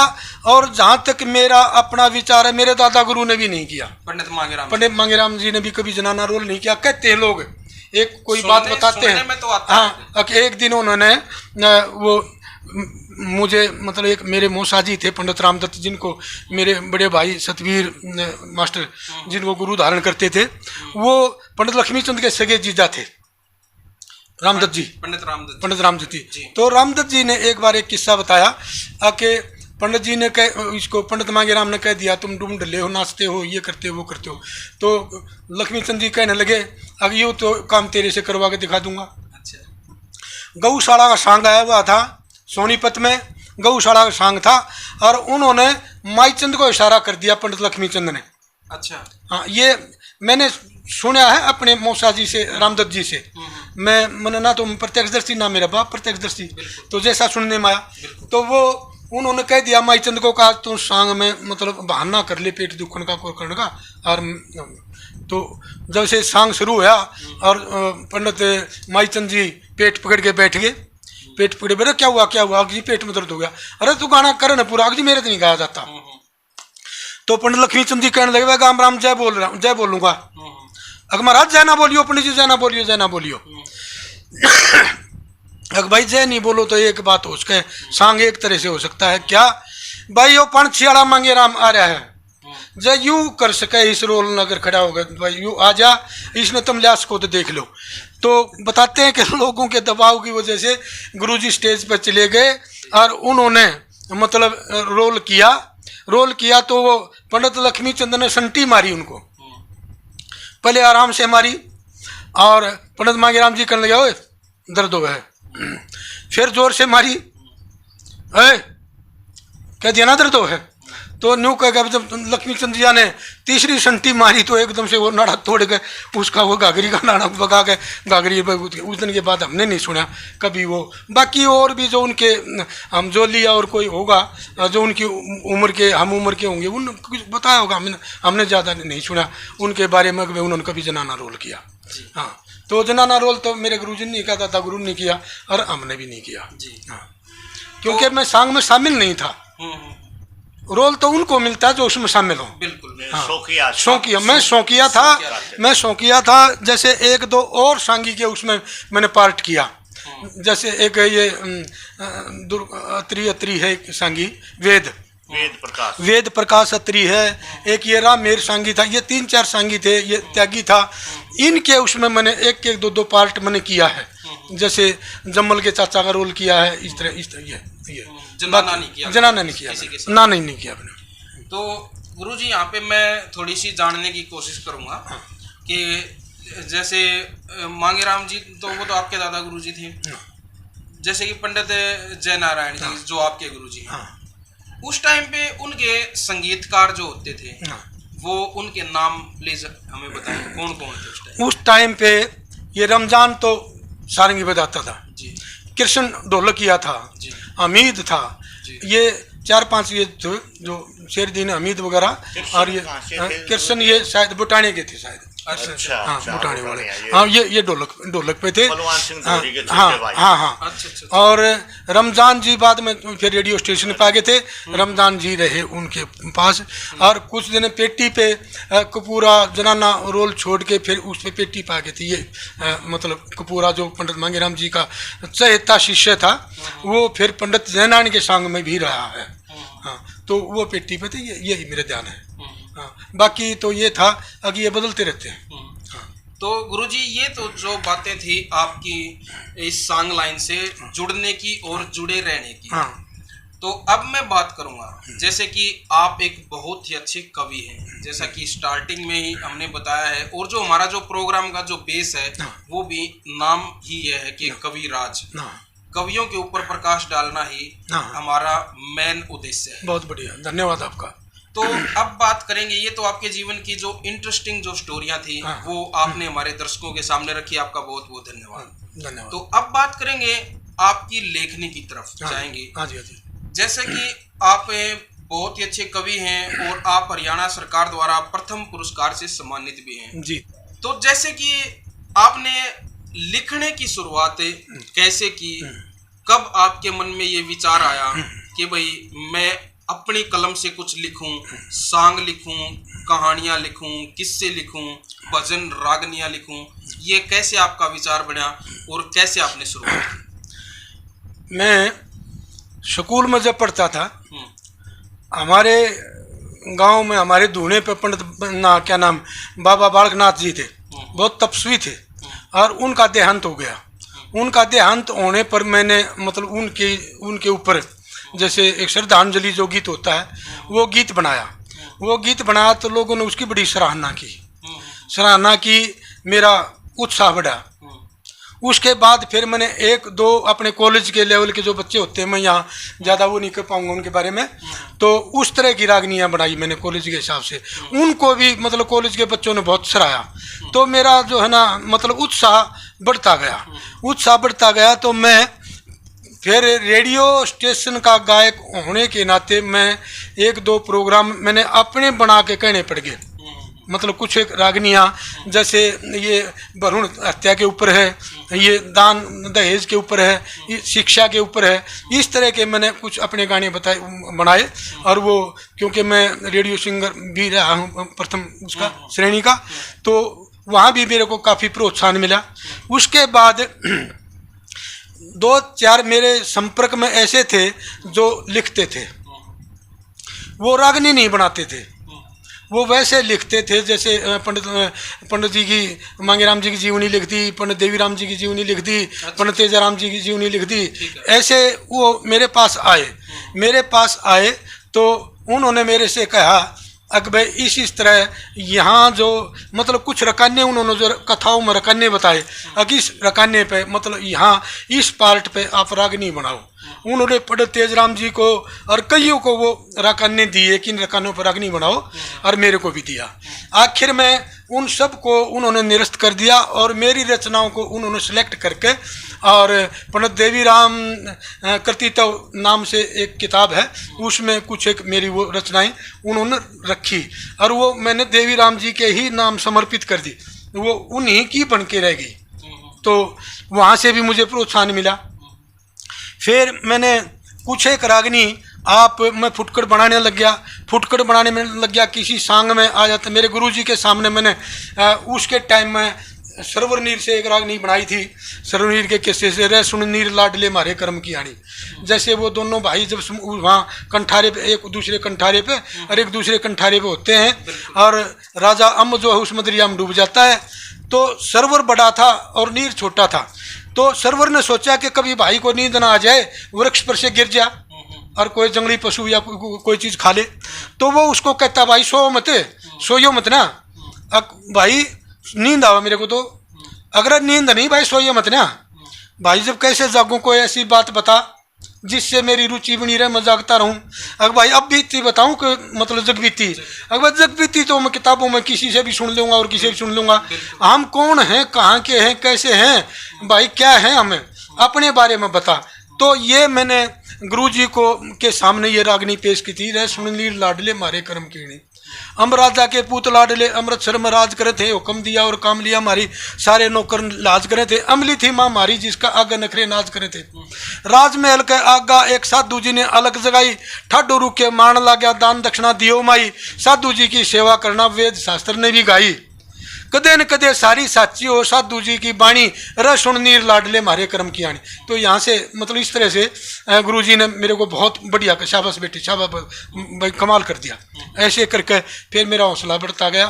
और जहाँ तक मेरा अपना विचार है मेरे दादा गुरु ने भी नहीं किया। पंडित मांगेराम जी ने भी कभी जनाना रोल नहीं किया। कहते हैं लोग, एक कोई बात बताते हैं। में तो आता हाँ, एक दिन उन्होंने वो मुझे मतलब एक मेरे मौसाजी थे पंडित रामदत्त, जिनको मेरे बड़े भाई सतवीर मास्टर जिनको गुरु धारण करते थे, वो पंडित लक्ष्मीचंद के सगे जीजा थे रामदत्त जी, पंडित रामदत्त जी। तो रामदत्त जी ने एक बार एक किस्सा बताया कि पंडित जी ने इसको पंडित मांगेराम ने कह दिया तुम डूम डले हो, नाचते हो, ये करते हो, वो करते हो। तो लक्ष्मीचंद जी कहने लगे अब यूँ तो काम तेरे से करवा के दिखा दूंगा। अच्छा। गौशाला का सांग आया हुआ था सोनीपत में, गौशाला का सांग था, और उन्होंने माईचंद को इशारा कर दिया पंडित लक्ष्मीचंद ने। अच्छा। हाँ, ये मैंने सुना है अपने मौसा जी से, रामदत्त जी से। मैंने ना तो प्रत्यक्षदर्शी ना मेरा बाप प्रत्यक्षदर्शी, तो जैसा सुनने में आया तो वो उन्होंने कह दिया माईचंद को, कहा तू सांग में मतलब बहाना कर ले पेट दुखन का को करने का। और तो जब से सांग शुरू हुआ और पंडित माईचंद जी पेट पकड़ के बैठ गए। पेट पकड़े बैठे, क्या हुआ जी पेट में दर्द हो गया। अरे तू गाना कर ना पूरा, जी मेरे तो नहीं गाया जाता। तो पंडित लक्ष्मीचंद जी कहने लगे गाम राम जय बोल रहा हूँ, जय बोलूंगा। अगर महाराज जय ना बोलियो, पंडित जी जय ना बोलियो, जय ना बोलियो। अगर भाई जय नहीं बोलो तो एक बात हो सके, सांग एक तरह से हो सकता है क्या भाई, वो पंछी वाला मांगेराम आ रहा है, जय यू कर सके इस रोल नगर खड़ा होगा भाई, यू आ जा, इसने तुम लिहाज को तो देख लो। तो बताते हैं कि लोगों के दबाव की वजह से गुरुजी स्टेज पर चले गए और उन्होंने मतलब रोल किया। तो वो पंडित लक्ष्मीचंद ने संटी मारी उनको, पहले आराम से मारी, और पंडित मांगेराम जी करने लगे ओए दर्द हो है, फिर जोर से मारी, कह दिया ना दर्द हो है। तो न्यू कह गया, जब लक्ष्मीचंद जी ने तीसरी संटी मारी तो एकदम से वो नाड़ा तोड़ गए, उसका वो गागरी का नाड़ा बगा गए, गागरी उस दिन के बाद हमने नहीं सुना कभी वो। बाकी और भी जो उनके हम जो लिया और कोई होगा जो उनकी उम्र के हम उम्र के होंगे उन कुछ बताया होगा, हमने ज़्यादा नहीं सुना उनके बारे में उन्होंने कभी जनाना रोल किया। हाँ, तो जनाना रोल तो मेरे गुरुजी ने नहीं किया, दादा गुरु ने किया और हमने भी नहीं किया। हाँ, क्योंकि मैं सांग में शामिल नहीं था। रोल तो उनको मिलता है जो उसमें शामिल हो। बिल्कुल। हाँ, शौकिया मैं शौकिया था। जैसे एक दो और सांगी के उसमें मैंने पार्ट किया, जैसे एक ये अत्री है एक सांगी, वेद प्रकाश अत्री है, एक ये रामेर सांगी था, ये 3-4 सांगी थे, ये त्यागी था। इनके उसमें मैंने एक दो पार्ट मैंने किया है, जैसे जम्मल के चाचा का रोल किया है, इस तरह ये जनाना नहीं किया ना, नहीं किया आपने। तो गुरुजी यहाँ पे मैं थोड़ी सी जानने की कोशिश करूँगा कि जैसे मांगेराम जी तो वो तो आपके दादा गुरुजी थे, जैसे कि पंडित जय नारायण जी जो आपके गुरुजी हैं, उस टाइम पे उनके संगीतकार जो होते थे वो उनके नाम प्लीज हमें बताएं, कौन कौन थे उस टाइम पे? ये रमजान तो सारंगी बजाता था जी, कृष्ण ढोलकिया था, हमीद था, ये 4-5 ये जो शेरदीन हमीद वगैरह, और ये कृष्ण ये शायद बुटाने के थे शायद। अच्छा हाँ अच्छा, बुटाने वाले। ये हाँ ये ढोलक पे थे। बलवान सिंह हाँ धोरी के छोटे हाँ भाई। हाँ हाँ। अच्छा अच्छा। और रमजान जी बाद में फिर रेडियो स्टेशन पे आ गए थे, रमजान जी रहे उनके पास। और कुछ दिन पेटी पे कपूरा जनाना रोल छोड़ के फिर उस पे पेटी पे आ गए थे। ये मतलब कपूरा जो पंडित मांगेराम जी का चहेता शिष्य था, वो फिर पंडित जयनारायण के संग में भी रहा है। हाँ तो वो पेटी पे थे। यही मेरे ध्यान है। हाँ बाकी तो ये था, अगर ये बदलते रहते हैं। तो गुरुजी ये तो जो बातें थी आपकी इस सॉन्ग लाइन से जुड़ने की और जुड़े रहने की। हाँ तो अब मैं बात करूंगा, जैसे कि आप एक बहुत ही अच्छे कवि हैं, जैसा कि स्टार्टिंग में ही हमने बताया है, और जो हमारा जो प्रोग्राम का जो बेस है वो भी नाम ही यह है कि कविराज, कवियों के ऊपर प्रकाश डालना ही हमारा मेन उद्देश्य है। बहुत बढ़िया, धन्यवाद आपका। तो अब बात करेंगे, ये तो आपके जीवन की जो इंटरेस्टिंग जो स्टोरियां थी वो आपने हमारे दर्शकों के सामने रखी, आपका बहुत बहुत धन्यवाद। तो अब बात करेंगे आपकी लेखनी की तरफ जाएंगे। हाँ जी हाँ जी। जैसे कि आप बहुत ही अच्छे कवि हैं और आप हरियाणा सरकार द्वारा प्रथम पुरस्कार से सम्मानित भी हैं जी। तो जैसे कि आपने लिखने की शुरुआत कैसे की, कब आपके मन में ये विचार आया कि भाई मैं अपनी कलम से कुछ लिखूं, सॉन्ग लिखूं, कहानियां लिखूं, किस्से लिखूं, भजन रागनियां लिखूं, ये कैसे आपका विचार बना और कैसे आपने शुरुआत की? मैं स्कूल में जब पढ़ता था, हमारे गांव में हमारे धूने पे पंडित ना क्या नाम बाबा बालकनाथ जी थे, बहुत तपस्वी थे, और उनका देहांत हो गया। उनका देहांत होने पर मैंने मतलब उनके ऊपर जैसे एक श्रद्धांजलि जो गीत होता है वो गीत बनाया। वो गीत बनाया तो लोगों ने उसकी बड़ी सराहना की, मेरा उत्साह बढ़ा। उसके बाद फिर मैंने एक दो अपने कॉलेज के लेवल के जो बच्चे होते हैं, मैं यहाँ ज़्यादा वो नहीं कर पाऊँगा उनके बारे में, तो उस तरह की रागनियाँ बनाई मैंने कॉलेज के हिसाब से। उनको भी मतलब कॉलेज के बच्चों ने बहुत सराहा, तो मेरा जो है ना मतलब उत्साह बढ़ता गया। तो मैं फिर रेडियो स्टेशन का गायक होने के नाते मैं एक दो प्रोग्राम मैंने अपने बना के कहने पड़ गए। मतलब कुछ एक रागनियाँ जैसे ये भ्रूण हत्या के ऊपर है, ये दान दहेज के ऊपर है, ये शिक्षा के ऊपर है, इस तरह के मैंने कुछ अपने गाने बनाए। और वो क्योंकि मैं रेडियो सिंगर भी रहा हूँ प्रथम उसका श्रेणी का, तो वहाँ भी मेरे को काफ़ी प्रोत्साहन मिला। उसके बाद दो चार मेरे संपर्क में ऐसे थे जो लिखते थे, वो रागनी नहीं बनाते थे, वो वैसे लिखते थे जैसे पंडित जी की मांगेराम जी की जीवनी लिख दी, पंडित देवीराम जी की जीवनी लिख दी, पंडित तेजाराम जी की जीवनी लिख दी। ऐसे वो मेरे पास आए तो उन्होंने मेरे से कहा अक भाई इस तरह यहाँ जो मतलब कुछ रकाने उन्होंने जो कथाओं में रकाने बताए, अगर इस रकाने पे मतलब यहाँ इस पार्ट पे आप रागनी बनाओ। उन्होंने पंडित तेजराम जी को और कईयों को वो रकाने दिए कि इन रकानों पर रागनी बनाओ, और मेरे को भी दिया। आखिर में उन सब को उन्होंने निरस्त कर दिया और मेरी रचनाओं को उन्होंने सेलेक्ट करके, और पंडित देवीराम कृतित्व नाम से एक किताब है, उसमें कुछ एक मेरी वो रचनाएं उन्होंने रखी, और वो मैंने देवीराम जी के ही नाम समर्पित कर दी, वो उन्हीं की बन के रह गई। तो वहाँ से भी मुझे प्रोत्साहन मिला। फिर मैंने कुछ एक रागनी मैं फुटकर बनाने लग गया। किसी सांग में आ जाता, मेरे गुरुजी के सामने मैंने उसके टाइम में सरवर नीर से एक रागनी बनाई थी। सरवर नीर के किस्से से रे सुन नीर लाडले मारे कर्म की आनी, जैसे वो दोनों भाई जब वहाँ कंठारे पे एक दूसरे कंठारे पे और एक दूसरे कंठारे पे होते हैं, और राजा अम्ब जो है उस दरिया में डूब जाता है। तो सरवर बड़ा था और नीर छोटा था, तो सरवर ने सोचा कि कभी भाई को नींद ना आ जाए, वृक्ष पर से गिर जा और कोई जंगली पशु या कोई चीज़ खा ले। तो वो उसको कहता भाई सोयो मत ना, भाई नींद आवा मेरे को, तो अगर नींद नहीं भाई सोयो मत ना। भाई जब कैसे जागूं, कोई ऐसी बात बता जिससे मेरी रुचि बनी रहे, मैं जागता रहूं। अगर भाई अब बीती बताऊं कि मतलब जग बीती, अगर जग बीती तो मैं किताबों में किसी से भी सुन लूँगा और किसी भी सुन लूँगा। हम कौन हैं, कहाँ के हैं, कैसे हैं, भाई क्या हैं, हमें अपने बारे में बता। तो ये मैंने गुरुजी को के सामने ये रागनी पेश की थी। रह सुनली लाडले मारे कर्म कीणी, अमराजा के पूत लाडले अमृत शर्म राज करे थे, हुक्म दिया और काम लिया मारी, सारे नौकर लाज करे थे। अमली थी माँ मारी जिसका आगा नखरे नाज करे थे। राजमहल के आगा एक साधु जी ने अलग जगाई, ठाडो रुके मान लाग्या दान दक्षिणा दियो माई, साधु जी की सेवा करना वेद शास्त्र ने भी गाई। कदे न कदे सारी साची हो साधु जी की बाणी, रह सुन नीर लाडले मारे कर्म की आनी। तो यहाँ से मतलब इस तरह से गुरु जी ने मेरे को बहुत बढ़िया, शाबाश बेटी शाबाश भाई, कमाल कर दिया। ऐसे करके फिर मेरा हौसला बढ़ता गया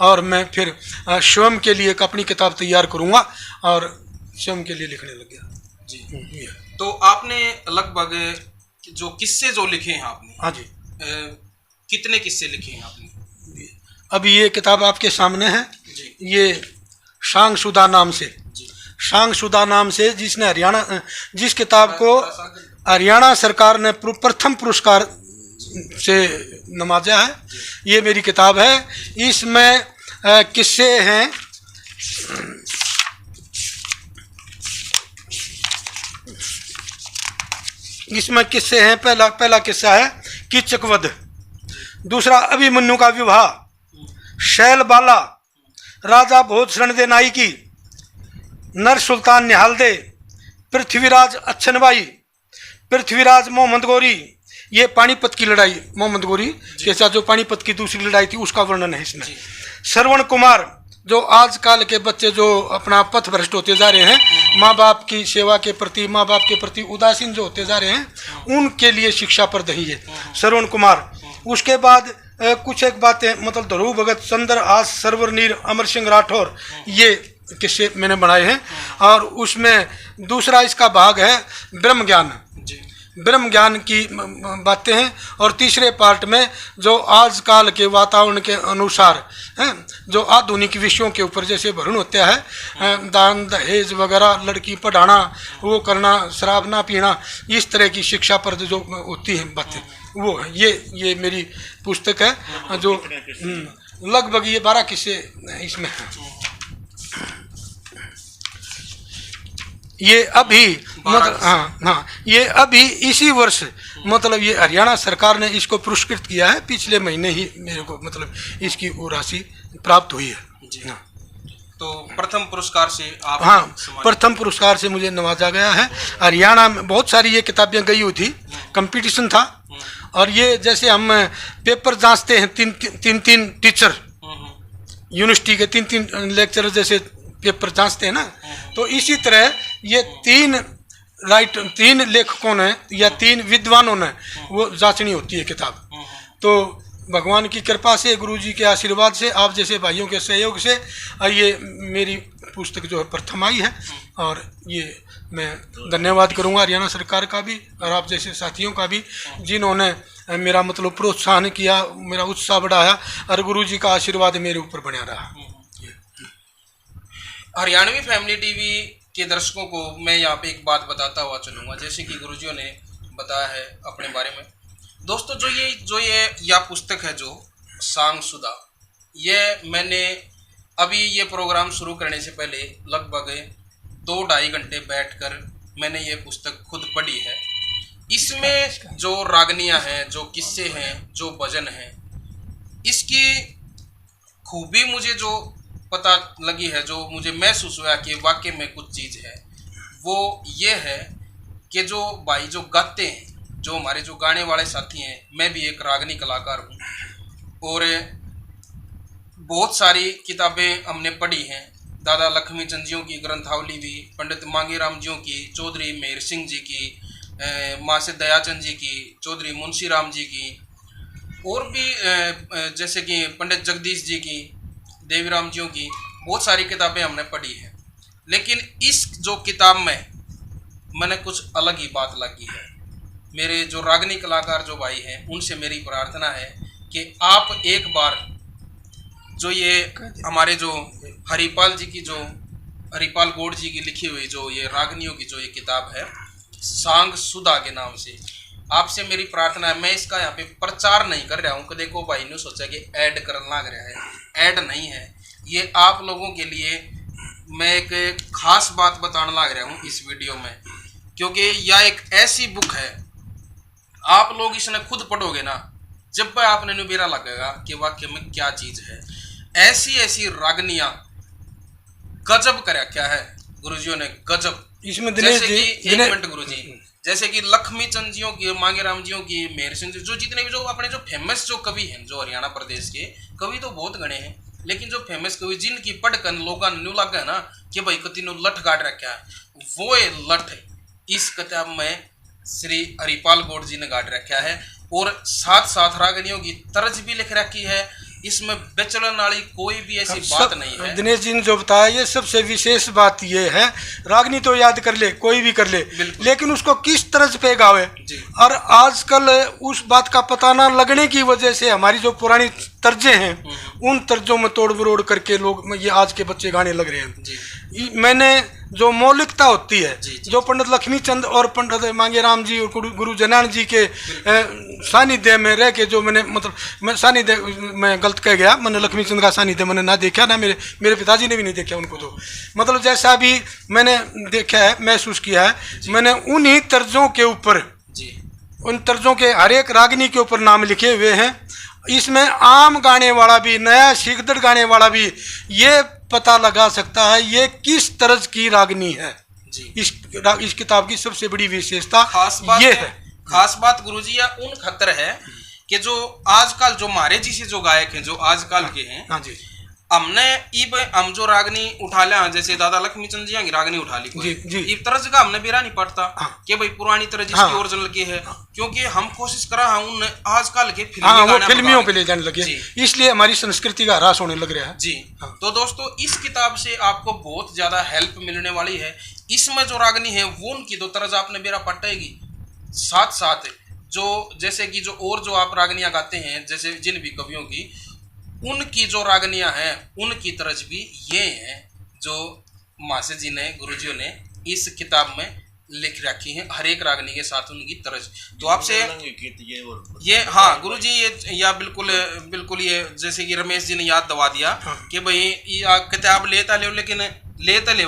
और मैं फिर स्वयं के लिए एक अपनी किताब तैयार करूँगा और स्वयं के लिए लिखने लग गया। जी, तो आपने लगभग जो किस्से जो लिखे हैं आपने, हाँ जी, कितने किस्से लिखे हैं आपने? अभी ये किताब आपके सामने है जी। ये शांग शुदा नाम से, शांग शुदा नाम से, जिसने हरियाणा, जिस किताब को हरियाणा सरकार ने प्रथम पुरस्कार से नवाजा है, ये मेरी किताब है। इसमें किस्से हैं, इसमें किस्से हैं। पहला किस्सा है कीचक वध, दूसरा अभिमन्यु का विवाह, शैल बाला, राजा भोज शरण दे नाई की, नर सुल्तान निहाल दे, पृथ्वीराज अच्छनबाई, पृथ्वीराज मोहम्मद गोरी, ये पानीपत की लड़ाई, मोहम्मद गोरी के साथ जो पानीपत की दूसरी लड़ाई थी उसका वर्णन है इसमें। श्रवण कुमार, जो आजकल के बच्चे जो अपना पथ भ्रष्ट होते जा रहे हैं, माँ बाप की सेवा के प्रति, माँ बाप के प्रति उदासीन जो होते जा रहे हैं, उनके लिए शिक्षा पर दही है श्रवण कुमार। उसके बाद कुछ एक बातें मतलब ध्रुव भगत, चंद्र आस, सरवर नीर, अमर सिंह राठौर, ये किस्से मैंने बनाए हैं। और उसमें दूसरा इसका भाग है ब्रह्म ज्ञान, ब्रह्म ज्ञान की बातें हैं। और तीसरे पार्ट में जो आजकल के वातावरण के अनुसार हैं, जो आधुनिक विषयों के ऊपर, जैसे भ्रूण हत्या है, दान दहेज वगैरह, लड़की पढ़ाना, वो करना, शराब ना पीना, इस तरह की शिक्षा पर जो होती हैं बातें, वो है। ये मेरी पुस्तक है जो लगभग ये 12 किस्से इसमें हैं। ये अभी मतलब हाँ, ये अभी इसी वर्ष मतलब ये हरियाणा सरकार ने इसको पुरस्कृत किया है। पिछले महीने ही मेरे को मतलब इसकी वो राशि प्राप्त हुई है जी। हाँ। तो प्रथम पुरस्कार से आप, हाँ, प्रथम पुरस्कार से मुझे नवाजा गया है। हरियाणा में बहुत सारी ये किताबें गई हुई थी, कंपटीशन था। और ये जैसे हम पेपर जांचते हैं, तीन टीचर यूनिवर्सिटी के 3 लेक्चरर जैसे पेपर जांचते हैं ना, तो इसी तरह ये 3 लेखकों ने या 3 विद्वानों ने वो जांचनी होती है किताब। तो भगवान की कृपा से, गुरु जी के आशीर्वाद से, आप जैसे भाइयों के सहयोग से ये मेरी पुस्तक जो है प्रथम आई है। और ये मैं धन्यवाद करूंगा हरियाणा सरकार का भी और आप जैसे साथियों का भी, जिन्होंने मेरा मतलब प्रोत्साहन किया, मेरा उत्साह बढ़ाया और गुरु जी का आशीर्वाद मेरे ऊपर बना रहा। हरियाणवी फैमिली टीवी के दर्शकों को मैं यहाँ पे एक बात बताता हुआ चलूँगा, जैसे कि गुरुजियों ने बताया है अपने बारे में। दोस्तों, जो ये पुस्तक है, जो सांग सुधा, ये मैंने अभी ये प्रोग्राम शुरू करने से पहले लगभग 2-2.5 घंटे बैठकर मैंने ये पुस्तक खुद पढ़ी है। इसमें जो रागनियाँ हैं, जो किस्से हैं, जो भजन हैं, इसकी खूबी मुझे जो पता लगी है, जो मुझे महसूस हुआ कि वाकई में कुछ चीज़ है, वो ये है कि जो भाई जो गाते हैं, जो हमारे जो गाने वाले साथी हैं, मैं भी एक रागनी कलाकार हूँ और बहुत सारी किताबें हमने पढ़ी हैं। दादा लक्ष्मी चंद जियों की ग्रंथावली भी, पंडित मांगेराम जियों की, चौधरी मेहर सिंह जी की, माँ से दयाचंद जी की, चौधरी मुंशी राम जी की, और भी जैसे कि पंडित जगदीश जी की, देवीराम जियों की, बहुत सारी किताबें हमने पढ़ी हैं। लेकिन इस जो किताब में मैंने कुछ अलग ही बात लगी है। मेरे जो रागनी कलाकार जो भाई हैं, उनसे मेरी प्रार्थना है कि आप एक बार जो ये हमारे जो हरिपाल जी की, जो हरिपाल गौड़ जी की लिखी हुई जो ये रागनियों की जो ये किताब है, सांग सुधा के नाम से, आपसे मेरी प्रार्थना है। मैं इसका यहाँ पे प्रचार नहीं कर रहा हूँ कि देखो भाई ने सोचा कि ऐड करना लग रहा है, ऐड नहीं है। ये आप लोगों के लिए मैं एक खास बात बताने लग रहा हूँ इस वीडियो में क्योंकि यह एक ऐसी बुक है, आप लोग इसने खुद पढ़ोगे ना, जब आपने निबेरा लगेगा कि वाक्य में क्या चीज है। ऐसी ऐसी रागनियां गजब कर क्या है गुरुजियों ने, गजब। इसमें दिनेश जैसे जी, कि एक मिनट गुरुजी, जैसे कि लक्ष्मी चंद जियों की, मांगेराम जियों की, मेहर सिंह जी, जो जितने भी जो अपने जो फेमस जो कवि हैं, जो हरियाणा प्रदेश के कवि तो बहुत गणे हैं, लेकिन जो फेमस कवि जिनकी पढ़कर लोगों ने न्यू लगा है ना कि भाई कति नो लठ गाड़ रखा है, वो लठ इस किताब में श्री हरिपाल गौड़ जी ने गाड़ रखा है। और साथ साथ रागनियों की तर्ज भी लिख रखी है, इसमें बेचलन वाली कोई भी ऐसी बात नहीं है। दिनेश जी ने जो बताया ये सबसे विशेष बात ये है, रागनी तो याद कर ले, कोई भी कर ले, लेकिन उसको किस तर्ज पे गावे। और आजकल उस बात का पता ना लगने की वजह से हमारी जो पुरानी तर्जें हैं उन तर्जों में तोड़ मरोड़ करके लोग, ये आज के बच्चे गाने लग रहे हैं। मैंने जो मौलिकता होती है, जो पंडित लक्ष्मीचंद और पंडित मांगेराम जी और गुरु जनान जी के सानिध्य में रह के, जो मैंने मतलब मैं सानिध्य में गलत कह गया, मैंने लक्ष्मीचंद का सानिध्य मैंने ना देखा, ना मेरे पिताजी ने भी नहीं देखा उनको, तो मतलब जैसा भी मैंने देखा है, महसूस किया है, मैंने उन्हीं तर्जों के ऊपर, उन तर्जों के हर एक रागनी के ऊपर नाम लिखे हुए हैं। इसमें आम गाने वाला भी, नया शिकदड़ गाने वाला भी ये पता लगा सकता है ये किस तर्ज की रागनी है। इस किताब की सबसे बड़ी विशेषता ये है। खास बात गुरुजी या उन खतर है कि जो आजकल जो हमारे जिसे जो गायक हैं, जो आजकल के हैं, हाँ जी, हमने हम जो रागनी उठा लिया, जैसे दादा लक्ष्मीचंद जी की रागनी उठा ली, इस तरज का हमने बेरा नहीं पड़ता कि भाई पुरानी तरज इसकी ओरिजिनल की है, क्योंकि हम कोशिश करा है उन आजकल के फिल्मियों पे ले जाने लगे, इसलिए हमारी संस्कृति का ह्रास होने लग रहा है जी। तो दोस्तों इस किताब से आपको बहुत ज्यादा हेल्प मिलने वाली है। इसमें जो रागनी है वो उनकी दो तरज आपने बेरा पट्टेगी, साथ साथ जो जैसे कि जो और जो आप रागनियां गाते हैं, जैसे जिन भी कवियों की, उनकी जो रागनियां हैं उनकी तरज भी ये हैं जो मासे जी ने, गुरुजियों ने इस किताब में लिख रखी हैं, हर एक रागनी के साथ उनकी तरज। तो आपसे ये हाँ गुरुजी, ये या बिल्कुल ये जैसे कि रमेश जी ने याद दवा दिया कि भाई ये किताब लेता ले,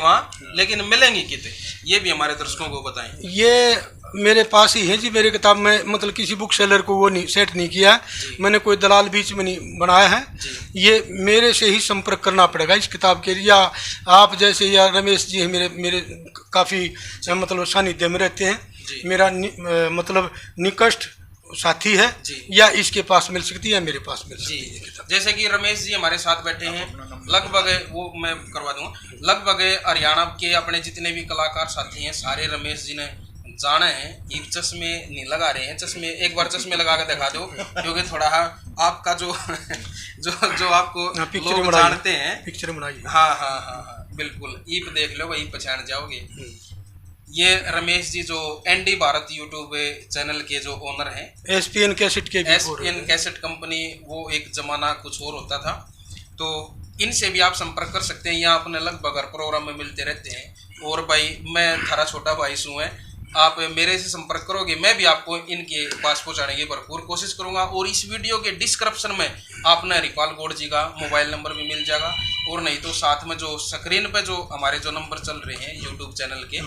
लेकिन मिलेंगी कितने, ये भी हमारे दर्शकों को बताएं। ये मेरे पास ही है जी, मेरे किताब में मतलब किसी बुक सेलर को वो नहीं सेट नहीं किया है, मैंने कोई दलाल बीच में नहीं बनाया है, ये मेरे से ही संपर्क करना पड़ेगा इस किताब के लिए। या आप जैसे या रमेश जी मेरे काफ़ी मतलब सानिध्य में रहते हैं, मेरा मतलब निकट साथी है, या इसके पास मिल सकती है या मेरे पास मिल सकती है किताब। जैसे कि रमेश जी हमारे साथ बैठे हैं, लगभग वो मैं करवा दूंगा, लगभग हरियाणा के अपने जितने भी कलाकार साथी हैं सारे रमेश जी ने जाना है। ये चश्मे नहीं लगा रहे हैं, चश्मे एक बार चश्मे लगा कर दिखा दो, क्योंकि थोड़ा आपका जो आपको लोग जानते हैं, पिक्चर बनाई। हाँ बिल्कुल, ईप देख लो वही पहचान जाओगे। ये रमेश जी जो एनडी भारत यूट्यूब चैनल के जो ओनर हैं, एसपीएन कैसेट के, एसपीएन कैसेट कंपनी, वो एक जमाना कुछ और होता था, तो इनसे भी आप संपर्क कर सकते हैं। यहाँ अपने लगभग हर प्रोग्राम में मिलते रहते हैं। और भाई मैं थारा छोटा भाई सू है, आप मेरे से संपर्क करोगे, मैं भी आपको इनके पास पहुंचाने की भरपूर कोशिश करूंगा। और इस वीडियो के डिस्क्रिप्शन में आपने हरिपाल गौड़ जी का मोबाइल नंबर भी मिल जाएगा, और नहीं तो साथ में जो स्क्रीन पे जो हमारे जो नंबर चल रहे हैं यूट्यूब चैनल के,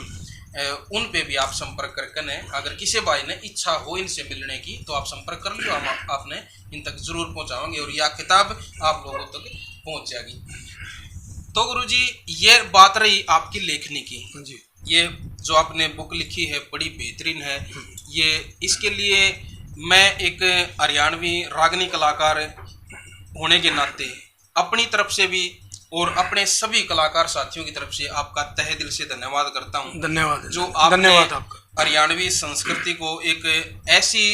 उन पे भी आप संपर्क करके अगर किसी भाई ने इच्छा हो इनसे मिलने की तो आप संपर्क कर लियो, हम आपने इन तक जरूर पहुंचाएंगे और यह किताब आप लोगों तक पहुंच जाएगी। तो गुरुजी ये बात रही आपकी लेखनी की जी। ये जो आपने बुक लिखी है बड़ी बेहतरीन है। ये इसके लिए मैं एक हरियाणवी रागनी कलाकार होने के नाते अपनी तरफ से भी और अपने सभी कलाकार साथियों की तरफ से आपका तहे दिल से धन्यवाद करता हूँ। धन्यवाद जो आपने हरियाणवी संस्कृति को एक ऐसी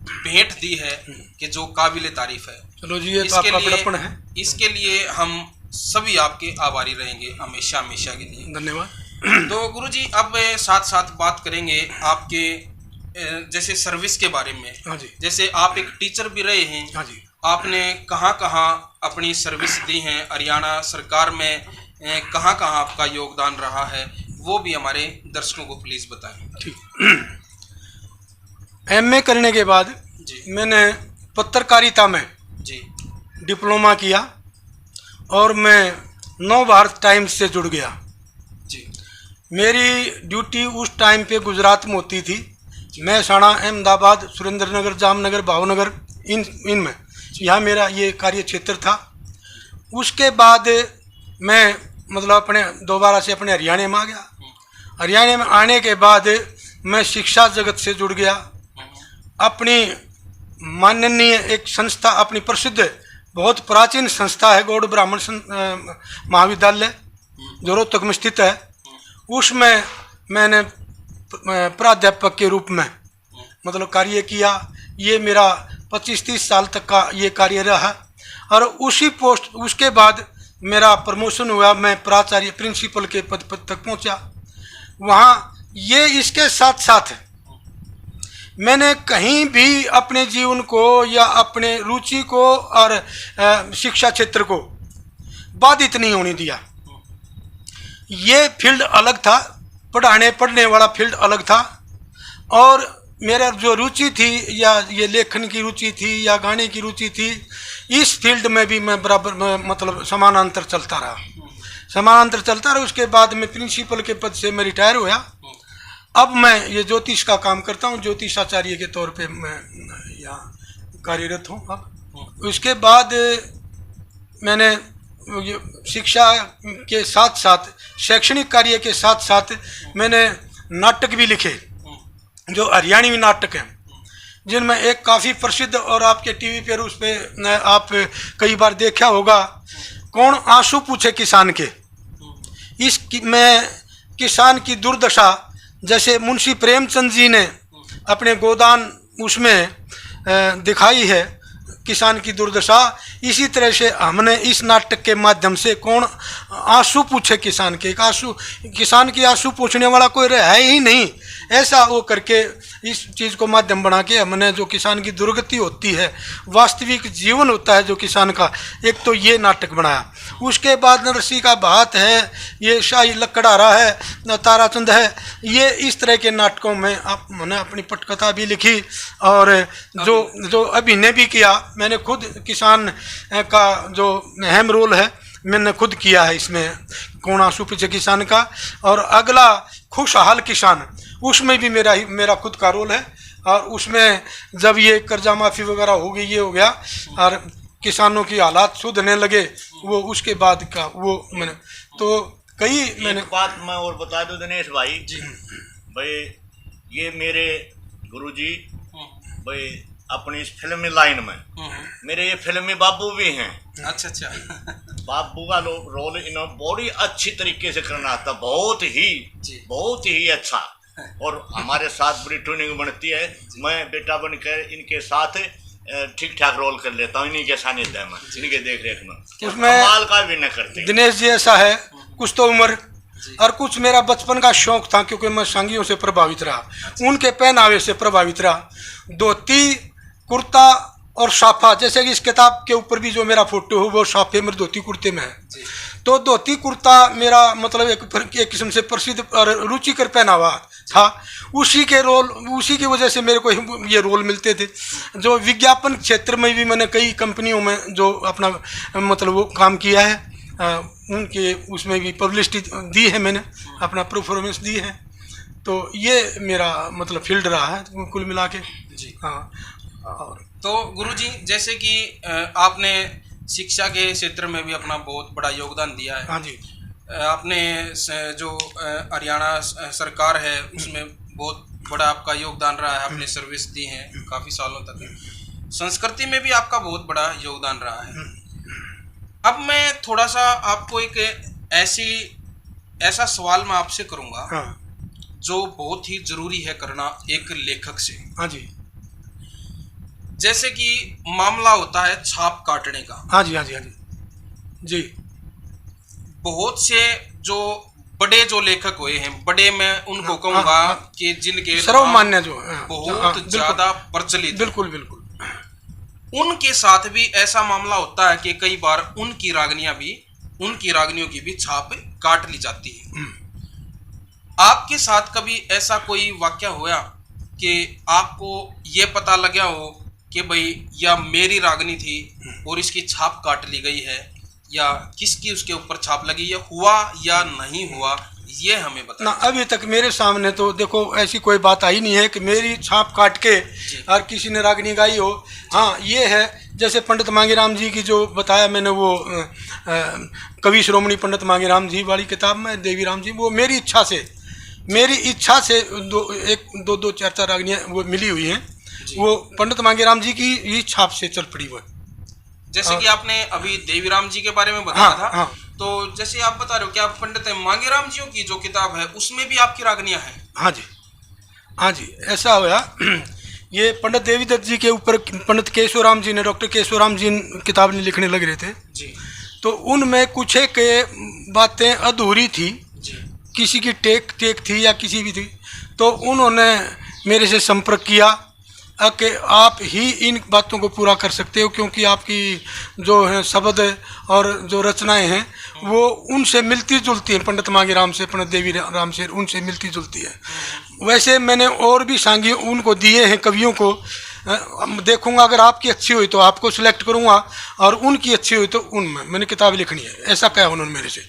भेंट दी है कि जो काबिले तारीफ है। चलो जी, ये तो आपका बड़प्पन है। इसके लिए हम सभी आपके आभारी रहेंगे हमेशा हमेशा के लिए। धन्यवाद। तो गुरुजी अब साथ साथ बात करेंगे आपके जैसे सर्विस के बारे में। हाँ जी। जैसे आप एक टीचर भी रहे हैं। हाँ जी। आपने कहाँ कहाँ अपनी सर्विस दी है, हरियाणा सरकार में कहाँ कहाँ आपका योगदान रहा है, वो भी हमारे दर्शकों को प्लीज़ बताएं। ठीक। एमए करने के बाद जी मैंने पत्रकारिता में जी डिप्लोमा किया और मैं नव भारत टाइम्स से जुड़ गया। जी। मेरी ड्यूटी उस टाइम पे गुजरात में होती थी। महसाणा, अहमदाबाद, सुरेंद्र नगर, जामनगर, भावनगर, इनमें यहाँ मेरा ये कार्य क्षेत्र था। उसके बाद मैं मतलब अपने दोबारा से अपने हरियाणा में आ गया। हरियाणा में आने के बाद मैं शिक्षा जगत से जुड़ गया। अपनी माननीय एक संस्था, अपनी प्रसिद्ध बहुत प्राचीन संस्था है गौड़ ब्राह्मण महाविद्यालय, जो रोहतक में स्थित है, उसमें मैंने प्राध्यापक के रूप में मतलब कार्य किया। ये मेरा 25-30 साल तक का ये कार्य रहा। और उसी पोस्ट, उसके बाद मेरा प्रमोशन हुआ, मैं प्राचार्य प्रिंसिपल के पद तक पहुंचा। वहाँ ये इसके साथ साथ मैंने कहीं भी अपने जीवन को या अपने रुचि को और शिक्षा क्षेत्र को बाधित नहीं होने दिया। ये फील्ड अलग था, पढ़ने वाला फील्ड अलग था, और मेरा जो रुचि थी या ये लेखन की रुचि थी या गाने की रुचि थी, इस फील्ड में भी मैं बराबर मतलब समानांतर चलता रहा। उसके बाद मैं प्रिंसिपल के पद से मैं रिटायर हुआ। अब मैं ये ज्योतिष का काम करता हूँ, ज्योतिषाचार्य के तौर पे मैं यहाँ कार्यरत हूँ। अब उसके बाद मैंने शिक्षा के साथ साथ, शैक्षणिक कार्य के साथ साथ मैंने नाटक भी लिखे, जो हरियाणवी नाटक हैं, जिनमें एक काफ़ी प्रसिद्ध और आपके टीवी पर उस पर आप कई बार देखा होगा, कौन आंसू पूछे किसान के। में किसान की दुर्दशा, जैसे मुंशी प्रेमचंद जी ने अपने गोदान उसमें दिखाई है किसान की दुर्दशा, इसी तरह से हमने इस नाटक के माध्यम से कौन आंसू पूछे किसान के, किसान की आंसू पूछने वाला कोई है ही नहीं, ऐसा वो करके इस चीज़ को माध्यम बना के हमने जो किसान की दुर्गति होती है, वास्तविक जीवन होता है जो किसान का, एक तो ये नाटक बनाया। उसके बाद नरसी का भात है, ये शाही लकड़हारा है, ताराचंद है, ये इस तरह के नाटकों में मैंने अपनी पटकथा भी लिखी और जो अभिनय भी किया। मैंने खुद किसान का जो अहम रोल है मैंने खुद किया है इसमें, कौन आंसू पीछे किसान का। और अगला खुशहाल किसान, उसमें भी मेरा खुद का रोल है। और उसमें जब ये कर्जा माफ़ी वगैरह हो गई, ये हो गया और किसानों की हालात सुधरने लगे, वो उसके बाद का वो मैंने तो कई मैंने बात मैं और बता दूं दिनेश भाई जी, भाई ये मेरे गुरुजी भाई अपनी इस फिल्मी लाइन में मेरे ये फिल्मी बाबू भी हैं। अच्छा बाबू का रोल इन्होंने बड़ी अच्छी तरीके से करना आता, बहुत ही अच्छा। और हमारे साथ बड़ी ट्यूनिंग बनती है, मैं बेटा बनकर इनके साथ ठीक ठाक रोल कर लेता हूँ, इन्हीं के सानिध्य में, इनके देख रेख में। उसमें कमाल का भी न करते दिनेश जी ऐसा है, कुछ तो उम्र और कुछ मेरा बचपन का शौक था, क्योंकि मैं सांगियों से प्रभावित रहा, उनके पहनावे से प्रभावित रहा। धोती कुर्ता और साफा, जैसे कि इस किताब के ऊपर भी जो मेरा फोटो है वो साफे में धोती कुर्ते में है। तो धोती कुर्ता मेरा मतलब एक किस्म से प्रसिद्ध और रुचिकर पहनावा था। उसी की वजह से मेरे को ये रोल मिलते थे। जो विज्ञापन क्षेत्र में भी मैंने कई कंपनियों में जो अपना मतलब वो काम किया है, उनके उसमें भी पब्लिसिटी दी है, मैंने अपना परफॉर्मेंस दी है। तो ये मेरा मतलब फील्ड रहा है कुल मिला के जी। हाँ। और तो गुरुजी, जैसे कि आपने शिक्षा के क्षेत्र में भी अपना बहुत बड़ा योगदान दिया है। हाँ जी। आपने जो हरियाणा सरकार है उसमें बहुत बड़ा आपका योगदान रहा है, आपने सर्विस दी है काफ़ी सालों तक। संस्कृति में भी आपका बहुत बड़ा योगदान रहा है। अब मैं थोड़ा सा आपको एक ऐसा सवाल मैं आपसे करूँगा। हाँ। जो बहुत ही जरूरी है करना एक लेखक से। हाँ जी। जैसे कि मामला होता है छाप काटने का। हाँ जी, हाँ जी, हाँ जी जी। बहुत से जो बड़े जो लेखक हुए हैं, बड़े मैं उनको कहूँगा कि जिनके सर्वमान्य जो बहुत ज्यादा प्रचलित, बिल्कुल, उनके साथ भी ऐसा मामला होता है कि कई बार उनकी रागनियों की भी छाप काट ली जाती है। आपके साथ कभी ऐसा कोई वाक्य हुआ कि आपको ये पता लगा हो कि भाई यह मेरी रागनी थी और इसकी छाप काट ली गई है, या किसकी उसके ऊपर छाप लगी, या हुआ या नहीं हुआ, ये हमें ना बताइए। अभी तक मेरे सामने तो देखो ऐसी कोई बात आई नहीं है कि मेरी छाप काट के और किसी ने रागनी गाई हो। हाँ ये है, जैसे पंडित मांगेराम जी की जो बताया मैंने, वो कवि श्रोमणी पंडित मांगेराम जी वाली किताब में देवी राम जी, वो मेरी इच्छा से दो चार रागनियाँ वो मिली हुई हैं। वो पंडित मांगेराम जी की ही छाप से चल पड़ी वो। जैसे कि आपने अभी देवीराम जी के बारे में बताया था, हाँ। तो जैसे आप बता रहे हो कि आप पंडित मांगेराम जी की जो किताब है उसमें भी आपकी रागनियां हैं। हाँ जी ऐसा हुआ। ये पंडित देवीदत्त जी के ऊपर पंडित केशवराम जी ने, डॉक्टर केशवराम जी किताब लिखने लग रहे थे जी। तो उनमें कुछ एक बातें अधूरी थी, जी। किसी की टेक थी या किसी भी थी, तो उन्होंने मेरे से संपर्क किया कि आप ही इन बातों को पूरा कर सकते हो, क्योंकि आपकी जो है शब्द और जो रचनाएं हैं वो उनसे मिलती जुलती हैं, पंडित मांगेराम से, पंडित देवी राम से उनसे मिलती जुलती है। वैसे मैंने और भी सांगी उनको दिए हैं कवियों को, देखूंगा अगर आपकी अच्छी हुई तो आपको सिलेक्ट करूंगा और उनकी अच्छी हुई तो उनमें मैंने किताब लिखनी है, ऐसा कहा उन्होंने मेरे से।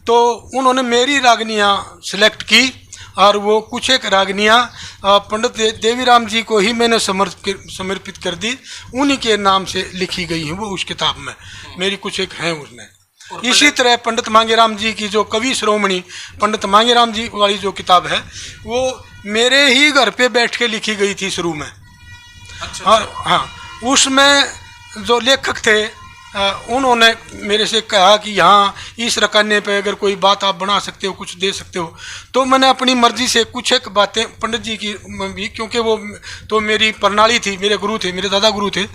तो उन्होंने मेरी रागनियाँ सिलेक्ट की और वो कुछ एक रागनियाँ पंडित देवीराम जी को ही मैंने समर्पित कर दी, उन्हीं के नाम से लिखी गई हैं वो उस किताब में, मेरी कुछ एक हैं उसमें। इसी तरह पंडित मांगेराम जी की जो कवि श्रोमणी पंडित मांगेराम जी वाली जो किताब है वो मेरे ही घर पे बैठ के लिखी गई थी शुरू में। अच्छा। और हाँ, उसमें जो लेखक थे उन्होंने मेरे से कहा कि यहाँ इस रकाने पे अगर कोई बात आप बना सकते हो, कुछ दे सकते हो, तो मैंने अपनी मर्जी से कुछ एक बातें पंडित जी की भी, क्योंकि वो तो मेरी प्रणाली थी, मेरे गुरु थे, मेरे दादा गुरु थे,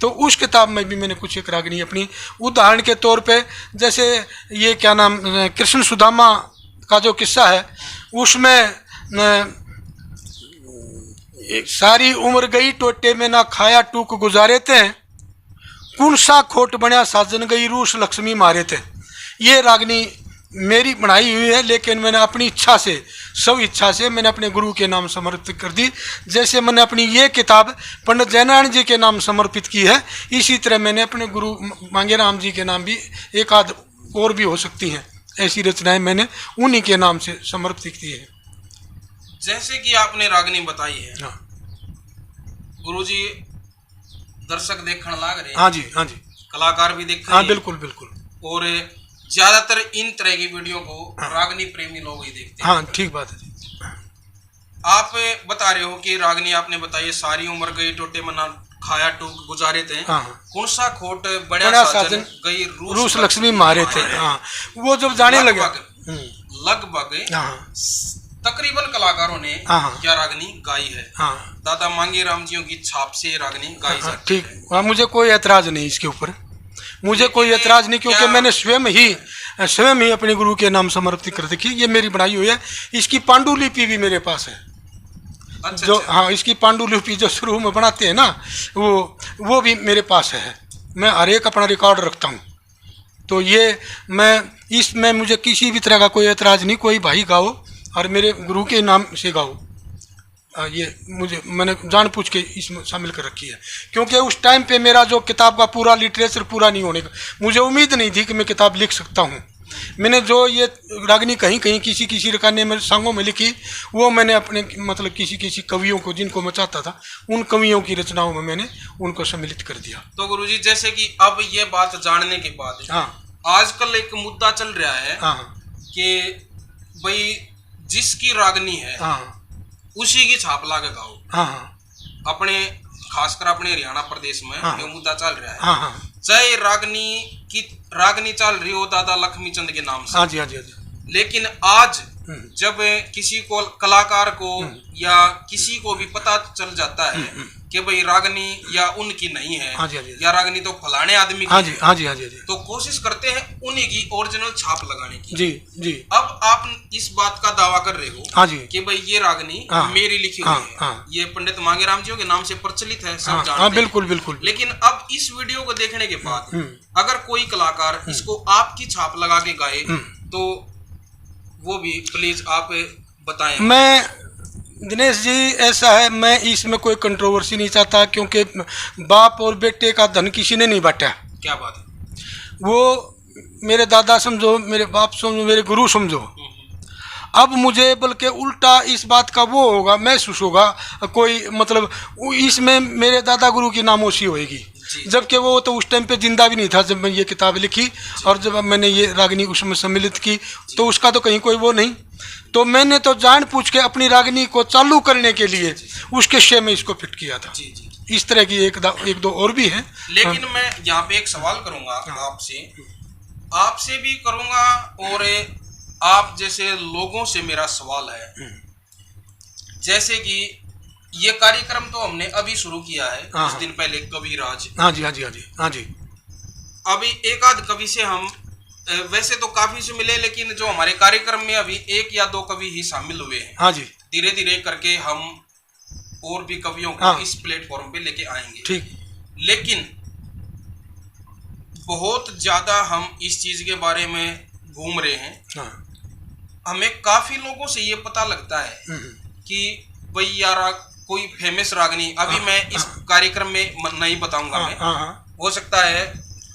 तो उस किताब में भी मैंने कुछ एक रागनी अपनी, उदाहरण के तौर पे जैसे ये क्या नाम कृष्ण सुदामा का जो किस्सा है उसमें सारी उम्र गई टोटे में ना खाया टूक गुजारे थे, कौन सा खोट बनया साजन गई रूस लक्ष्मी मारे थे। ये रागनी मेरी बनाई हुई है, लेकिन मैंने अपनी इच्छा से, सब इच्छा से मैंने अपने गुरु के नाम समर्पित कर दी। जैसे मैंने अपनी ये किताब पंडित जयनारायण जी के नाम समर्पित की है, इसी तरह मैंने अपने गुरु मांगेराम जी के नाम भी एक आध और भी हो सकती हैं, ऐसी रचनाएं मैंने उन्हीं के नाम से समर्पित की है। जैसे कि आपने रागनी बताई है, हाँ गुरुजी दर्शक देखने लाग रहे हैं। हाँ जी, हाँ जी, कलाकार भी देख रहे हाँ हैं। बिल्कुल बिल्कुल। और ज्यादातर इन तरह की वीडियो को रागनी प्रेमी लोग ही देखते हैं। हाँ ठीक बात है जी। आप बता रहे हो कि रागनी आपने बताई सारी उम्र गई टोटे मना खाया टूक गुजारे थे, हाँ। कौन सा खोट बड़ा बड़ा साजन साजन गई रूस लक्ष्मी मारे थे। हाँ वो जब जाने लगे लगभग हाँ तकरीबन कलाकारों ने हाँ। क्या रागनी गाई है। हाँ दादा मांगेराम जी की छाप से रागनी गाई हाँ, जाती ठीक। है। हाँ मुझे कोई एतराज नहीं इसके ऊपर, मुझे कोई एतराज नहीं, क्योंकि मैंने स्वयं ही अपने गुरु के नाम समर्पित कर रखी। ये मेरी बनाई हुई है, इसकी पांडुलिपि भी मेरे पास है। अच्छा, जो अच्छा। हाँ इसकी पांडुलिपि जो शुरू में बनाते हैं ना वो भी मेरे पास है। मैं हर एक अपना रिकॉर्ड रखता हूँ। तो ये मैं इसमें मुझे किसी भी तरह का कोई एतराज़ नहीं, कोई भाई गाओ और मेरे गुरु के नाम से गाओ। ये मैंने जानबूझ के इसमें शामिल कर रखी है, क्योंकि उस टाइम पे मेरा जो किताब का पूरा लिटरेचर पूरा नहीं होने का, मुझे उम्मीद नहीं थी कि मैं किताब लिख सकता हूँ। मैंने जो ये रागनी कहीं कहीं किसी रकाने में सांगों में लिखी, वो मैंने अपने मतलब किसी कवियों को जिनको मैं चाहता था उन कवियों की रचनाओं में मैंने उनको सम्मिलित कर दिया। तो गुरुजी जैसे कि अब ये बात जानने के बाद हाँ आजकल एक मुद्दा चल रहा है हाँ कि भाई जिसकी रागनी है हाँ उसी की छाप ला के गाओ। हाँ हाँ अपने खासकर अपने हरियाणा प्रदेश में हाँ। ये मुद्दा चल रहा है। हाँ हाँ चाहे रागनी चल रही हो दादा लक्ष्मी चंद के नाम से, हाँ जी, हाँ जी, हाँ जी। लेकिन आज जब किसी को कलाकार को या किसी को भी पता चल जाता है कि भाई रागनी या उनकी नहीं है, हाँ जी, हाँ जी, या रागनी तो फलाने आदमी हाँ की जी, हाँ जी, हाँ जी, हाँ जी। तो कोशिश करते हैं उन्हीं की ओरिजिनल छाप लगाने की। जी जी अब आप इस बात का दावा कर रहे हो हाँ जी कि भाई ये रागनी हाँ, मेरी लिखी हुई हाँ, है। हाँ। ये पंडित मांगेराम जी के नाम से प्रचलित है, सब हाँ जानते हाँ हैं। बिल्कुल बिल्कुल। लेकिन अब इस वीडियो को देखने के बाद अगर कोई कलाकार इसको आपकी छाप लगा के गाए तो वो भी प्लीज आप बताएं। मैं दिनेश जी ऐसा है, मैं इसमें कोई कंट्रोवर्सी नहीं चाहता, क्योंकि बाप और बेटे का धन किसी ने नहीं बांटा। क्या बात है। वो मेरे दादा समझो, मेरे बाप समझो, मेरे गुरु समझो, अब मुझे बल्कि उल्टा इस बात का वो होगा, महसूस होगा कोई मतलब इसमें मेरे दादा गुरु की नामोशी होएगी, जबकि वो तो उस टाइम पे जिंदा भी नहीं था जब मैं ये किताब लिखी, और जब मैंने ये रागनी उसमें सम्मिलित की तो उसका तो कहीं कोई वो नहीं। तो मैंने तो जान पूछ के अपनी रागनी को चालू करने के लिए उसके शे में इसको फिट किया था। इस तरह की एक दो और भी हैं। लेकिन मैं यहाँ पे एक सवाल करूंगा आपसे भी करूंगा, और आप जैसे लोगों से मेरा सवाल है, जैसे कि ये कार्यक्रम तो हमने अभी शुरू किया है, कुछ दिन पहले कविराज। हाँ जी हाँ जी हाँ जी हाँ जी। अभी एक आध कवि से हम वैसे तो काफी से मिले, लेकिन जो हमारे कार्यक्रम में अभी 1 या 2 कवि ही शामिल हुए हैं। हाँ जी। धीरे धीरे करके हम और भी कवियों को इस प्लेटफॉर्म पे लेके आएंगे। ठीक। लेकिन बहुत ज्यादा हम इस चीज के बारे में घूम रहे हैं। हमें काफी लोगों से ये पता लगता है कि भाई यार कोई फेमस रागनी, अभी मैं इस कार्यक्रम में नहीं बताऊंगा मैं, हो सकता है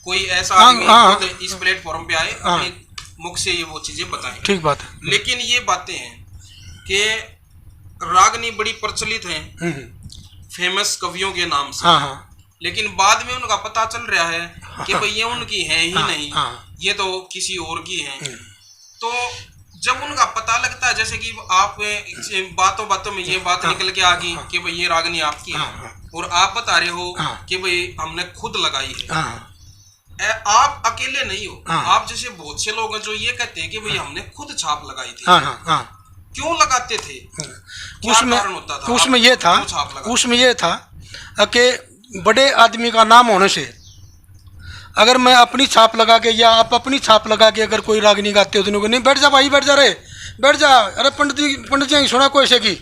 कोई ऐसा आदमी इस प्लेटफॉर्म पे आए अपने मुख से ये वो चीजें बताएं। ठीक बात है। लेकिन ये बातें हैं कि रागनी बड़ी प्रचलित हैं फेमस कवियों के नाम से, लेकिन बाद में उनका पता चल रहा है कि भाई ये उनकी है ही नहीं, ये तो किसी और की है। तो जब उनका पता लगता है, जैसे कि आप बातों बातों में ये बात निकल के आ गई कि भाई ये रागनी आपकी है, और आप बता रहे हो कि भाई हमने खुद लगाई है। आप अकेले नहीं हो, आप जैसे बहुत से लोग हैं जो ये कहते हैं कि भाई हमने खुद छाप लगाई थी। क्यों लगाते थे? उसमें ये था कि बड़े आदमी का नाम होने से अगर मैं अपनी छाप लगा के या आप अपनी छाप लगा के अगर कोई रागनी गाते हो तो नहीं, बैठ जा भाई, बैठ जा रे, बैठ जा, अरे पंडित जी सुना कोई से की,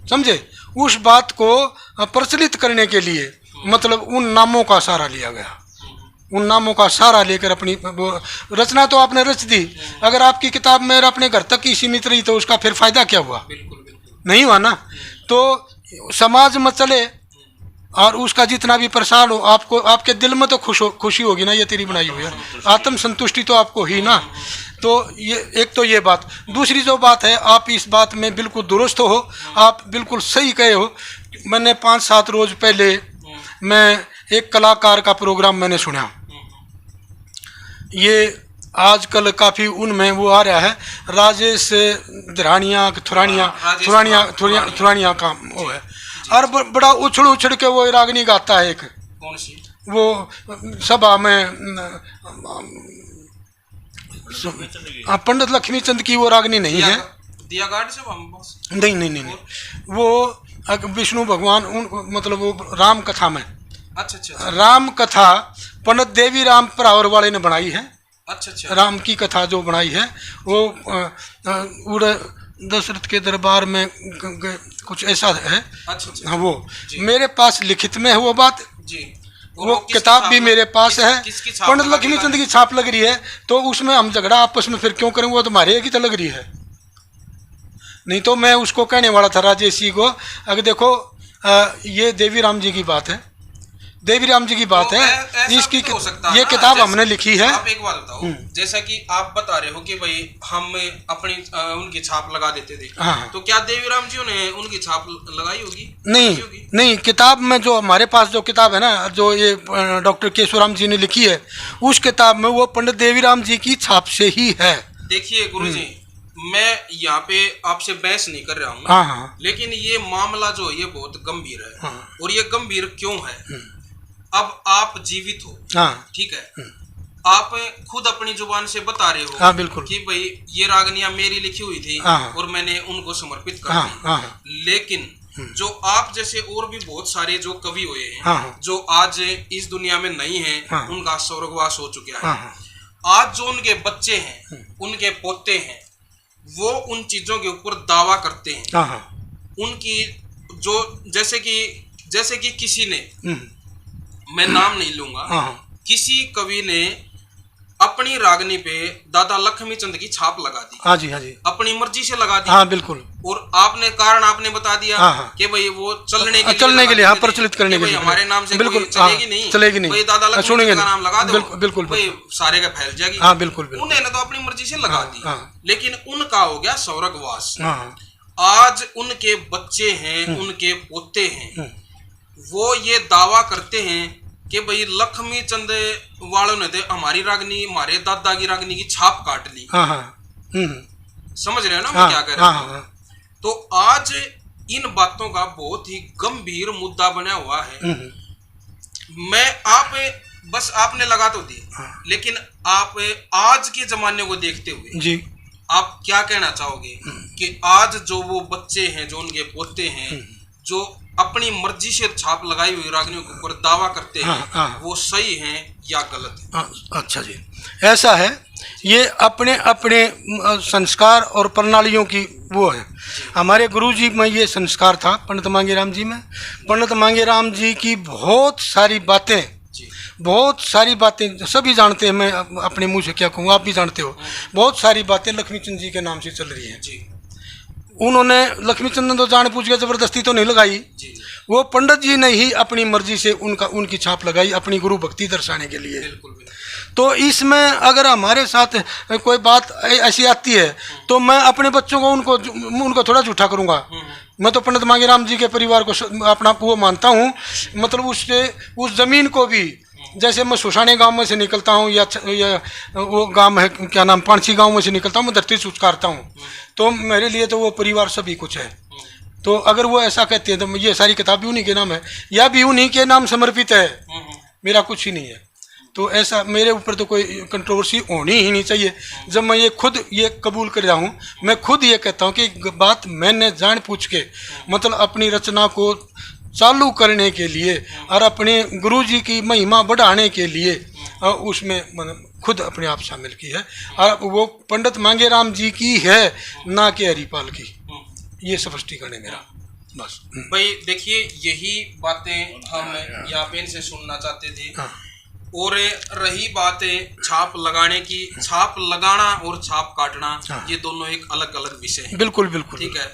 समझे? उस बात को प्रचलित करने के लिए मतलब उन नामों का सहारा लिया गया, उन नामों का सहारा लेकर अपनी रचना तो आपने रच दी, अगर आपकी किताब में अपने घर तक ही सीमित रही तो उसका फिर फायदा क्या हुआ? नहीं हुआ ना। तो समाज में चले और उसका जितना भी प्रसार हो, आपको आपके दिल में तो खुशी होगी ना, ये तेरी बनाई हुई है, आत्म संतुष्टि तो आपको ही ना। तो ये एक तो ये बात। दूसरी जो बात है, आप इस बात में बिल्कुल दुरुस्त हो, आप बिल्कुल सही कहे हो। मैंने 5-7 रोज पहले मैं एक कलाकार का प्रोग्राम मैंने सुना, ये आजकल काफ़ी उनमें वो आ रहा है, राजेश थुरानिया का वो है, और बड़ा उछड़ के वो रागनी गाता है। एक कौन सी? वो सभा में पंडित लक्ष्मी चंद की वो रागनी नहीं है, दिया गार्ड से हम बस नहीं, वो विष्णु भगवान मतलब वो राम कथा में। अच्छा। राम कथा पंडित देवी राम परावर वाले ने बनाई है। अच्छा। राम की कथा जो बनाई है वो उड़ दशरथ के दरबार में कुछ ऐसा है। अच्छा। हाँ, वो मेरे पास लिखित में है वो बात जी। वो किताब भी मेरे पास है, पंडित लक्ष्मी चंद की छाप लग रही है। तो उसमें हम झगड़ा आपस में फिर क्यों करें? वो तुम्हारे की तो लग रही है। नहीं तो मैं उसको कहने वाला था राजेश जी को, अगर देखो ये देवी राम जी की बात है, देवी राम जी की बात तो है, इसकी हो सकता ये किताब हमने लिखी है। आप एक बात बताओ, जैसा कि आप बता रहे हो कि भाई हम अपनी उनकी छाप लगा देते थे। हाँ। तो क्या देवी राम जी ने उनकी छाप लगाई होगी? नहीं, किताब में जो हमारे पास जो किताब है ना, जो ये डॉक्टर केशवराम जी ने लिखी है, उस किताब में वो पंडित देवी राम जी की छाप से ही है। देखिए गुरुजी, मैं यहाँ पे आपसे बहस नहीं कर रहा हूँ। हाँ। लेकिन ये मामला जो ये बहुत गंभीर है। हाँ। और ये गंभीर क्यों है? अब आप जीवित हो, ठीक है, आप खुद अपनी जुबान से बता रहे हो। हाँ, बिल्कुल। कि भाई ये रागनियां मेरी लिखी हुई थी और मैंने उनको समर्पित कर दी। लेकिन जो आप जैसे और भी बहुत सारे जो कवि हुए हैं, जो आज इस दुनिया में नहीं है, उनका स्वर्गवास हो चुका है। आज जो उनके बच्चे हैं, उनके पोते हैं, वो उन चीजों के ऊपर दावा करते हैं। उनकी जो जैसे कि किसी ने, मैं नाम नहीं लूंगा, किसी कवि ने अपनी रागनी पे दादा लक्ष्मी चंद की छाप लगा दी। हाँ जी। अपनी मर्जी से लगा दी। हाँ, बिल्कुल। और आपने कारण आपने बता दिया हाँ, हाँ। कि भाई वो चलने के लिए हाँ, प्रचलित करने के लिए हमारे नाम से बिल्कुल, कोई चलेगी नहीं, चलेगी नहीं, भाई दादा लक्ष्मण सुनेंगे का नाम लगा दो, बिल्कुल भाई सारे का फैल जाएगी। हाँ, बिल्कुल। उन्होंने तो अपनी मर्जी से लगा दी, लेकिन उनका हो गया स्वर्गवास। आज उनके बच्चे हैं, उनके पोते हैं, वो ये दावा करते हैं कि भाई लक्ष्मी चंद वालों ने तो हमारी रागनी, हमारे दादा की रागनी की छाप काट ली। समझ रहे हो ना मैं क्या कह रहा हूँ? तो आज इन बातों का बहुत ही गंभीर मुद्दा बना हुआ है। मैं आप बस आपने लगा तो दी, लेकिन आप आज के जमाने को देखते हुए जी आप क्या कहना चाहोगे कि आज जो वो बच्चे हैं, जो उनके पोते हैं, जो अपनी मर्जी से छाप लगाई हुई रागनियों के ऊपर दावा करते हैं, वो सही हैं या गलत है? अच्छा जी, ऐसा है, ये अपने अपने संस्कार और प्रणालियों की वो है। हमारे गुरुजी में ये संस्कार था, पंडित मांगेराम जी में। पंडित मांगेराम जी की बहुत सारी बातें सभी जानते हैं, मैं अपने मुंह से क्या कहूँ, आप भी जानते हो। बहुत सारी बातें लक्ष्मीचंद जी के नाम से चल रही हैं जी। उन्होंने लक्ष्मीचंद ने तो जान पूछ के जबरदस्ती तो नहीं लगाई जी। वो पंडित जी ने ही अपनी मर्जी से उनकी छाप लगाई, अपनी गुरु भक्ति दर्शाने के लिए। तो इसमें अगर हमारे साथ कोई बात ऐसी आती है तो मैं अपने बच्चों को उनको थोड़ा झूठा करूँगा। मैं तो पंडित मांगेराम जी के परिवार को अपना वो मानता हूँ, मतलब उस जमीन को भी, जैसे मैं सुसाने गांव में से निकलता हूँ या वो गांव है क्या नाम, पांची गांव में से निकलता हूँ, मैं धरती से उचकारता हूँ, तो मेरे लिए तो वो परिवार सभी कुछ है। तो अगर वो ऐसा कहते हैं तो ये सारी किताब भी उन्हीं के नाम है या भी उन्हीं के नाम समर्पित है, मेरा कुछ ही नहीं है। तो ऐसा मेरे ऊपर तो कोई कंट्रोवर्सी होनी ही नहीं चाहिए। जब मैं ये खुद ये कबूल कर रहा हूँ, मैं खुद ये कहता हूँ कि बात मैंने जान पूछ के, मतलब अपनी रचना को चालू करने के लिए और अपने गुरुजी की महिमा बढ़ाने के लिए उसमें खुद अपने आप शामिल की है, और वो पंडित मांगेराम जी की है, ना कि हरिपाल की। ये स्पष्टीकरण है मेरा, बस। भाई देखिए, यही बातें हम यहाँ पे इनसे सुनना चाहते थे। और रही बातें छाप लगाने की, छाप लगाना और छाप काटना, ये दोनों एक अलग अलग विषय हैं। बिल्कुल, ठीक है।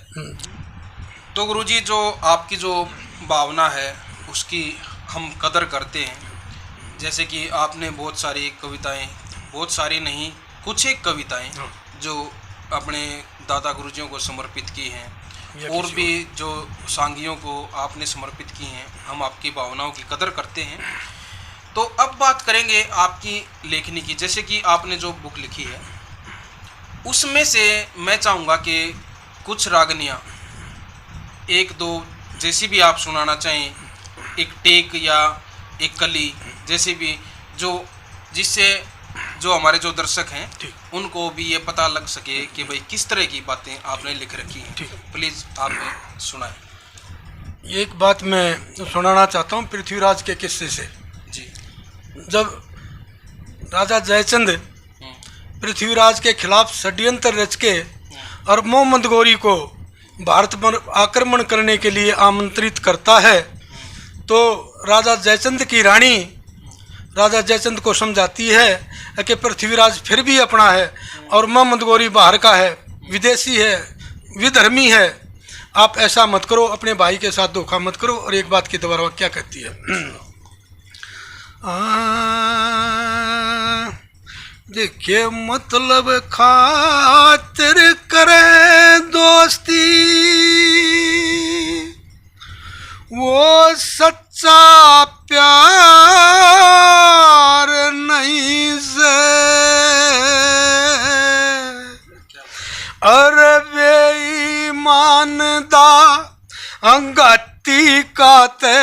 तो गुरुजी, जो आपकी जो भावना है उसकी हम कदर करते हैं। जैसे कि आपने बहुत सारी कविताएं, बहुत सारी नहीं, कुछ एक कविताएं जो अपने दादा गुरुजियों को समर्पित की हैं, और भी जो सांगियों को आपने समर्पित की हैं, हम आपकी भावनाओं की कदर करते हैं। तो अब बात करेंगे आपकी लेखनी की। जैसे कि आपने जो बुक लिखी है उसमें से मैं चाहूँगा कि कुछ रागनियाँ, एक दो जैसी भी आप सुनाना चाहें, एक टेक या एक कली, जैसे भी, जिससे जो हमारे जो दर्शक हैं उनको भी ये पता लग सके कि भाई किस तरह की बातें आपने लिख रखी हैं। प्लीज़ आप सुनाएं। एक बात मैं सुनाना चाहता हूँ पृथ्वीराज के किस्से से जी। जब राजा जयचंद पृथ्वीराज के खिलाफ षड्यंत्र रच के और मोहम्मद गौरी को भारत पर आक्रमण करने के लिए आमंत्रित करता है, तो राजा जयचंद की रानी राजा जयचंद को समझाती है कि पृथ्वीराज फिर भी अपना है और मोहम्मद गौरी बाहर का है, विदेशी है, विधर्मी है, आप ऐसा मत करो, अपने भाई के साथ धोखा मत करो। और एक बात की दोबारा क्या कहती है, देखिए मतलब खातिर करे दोस्ती, वो सच्चा प्यार नहीं से, अरे बेईमानदा अंगती काते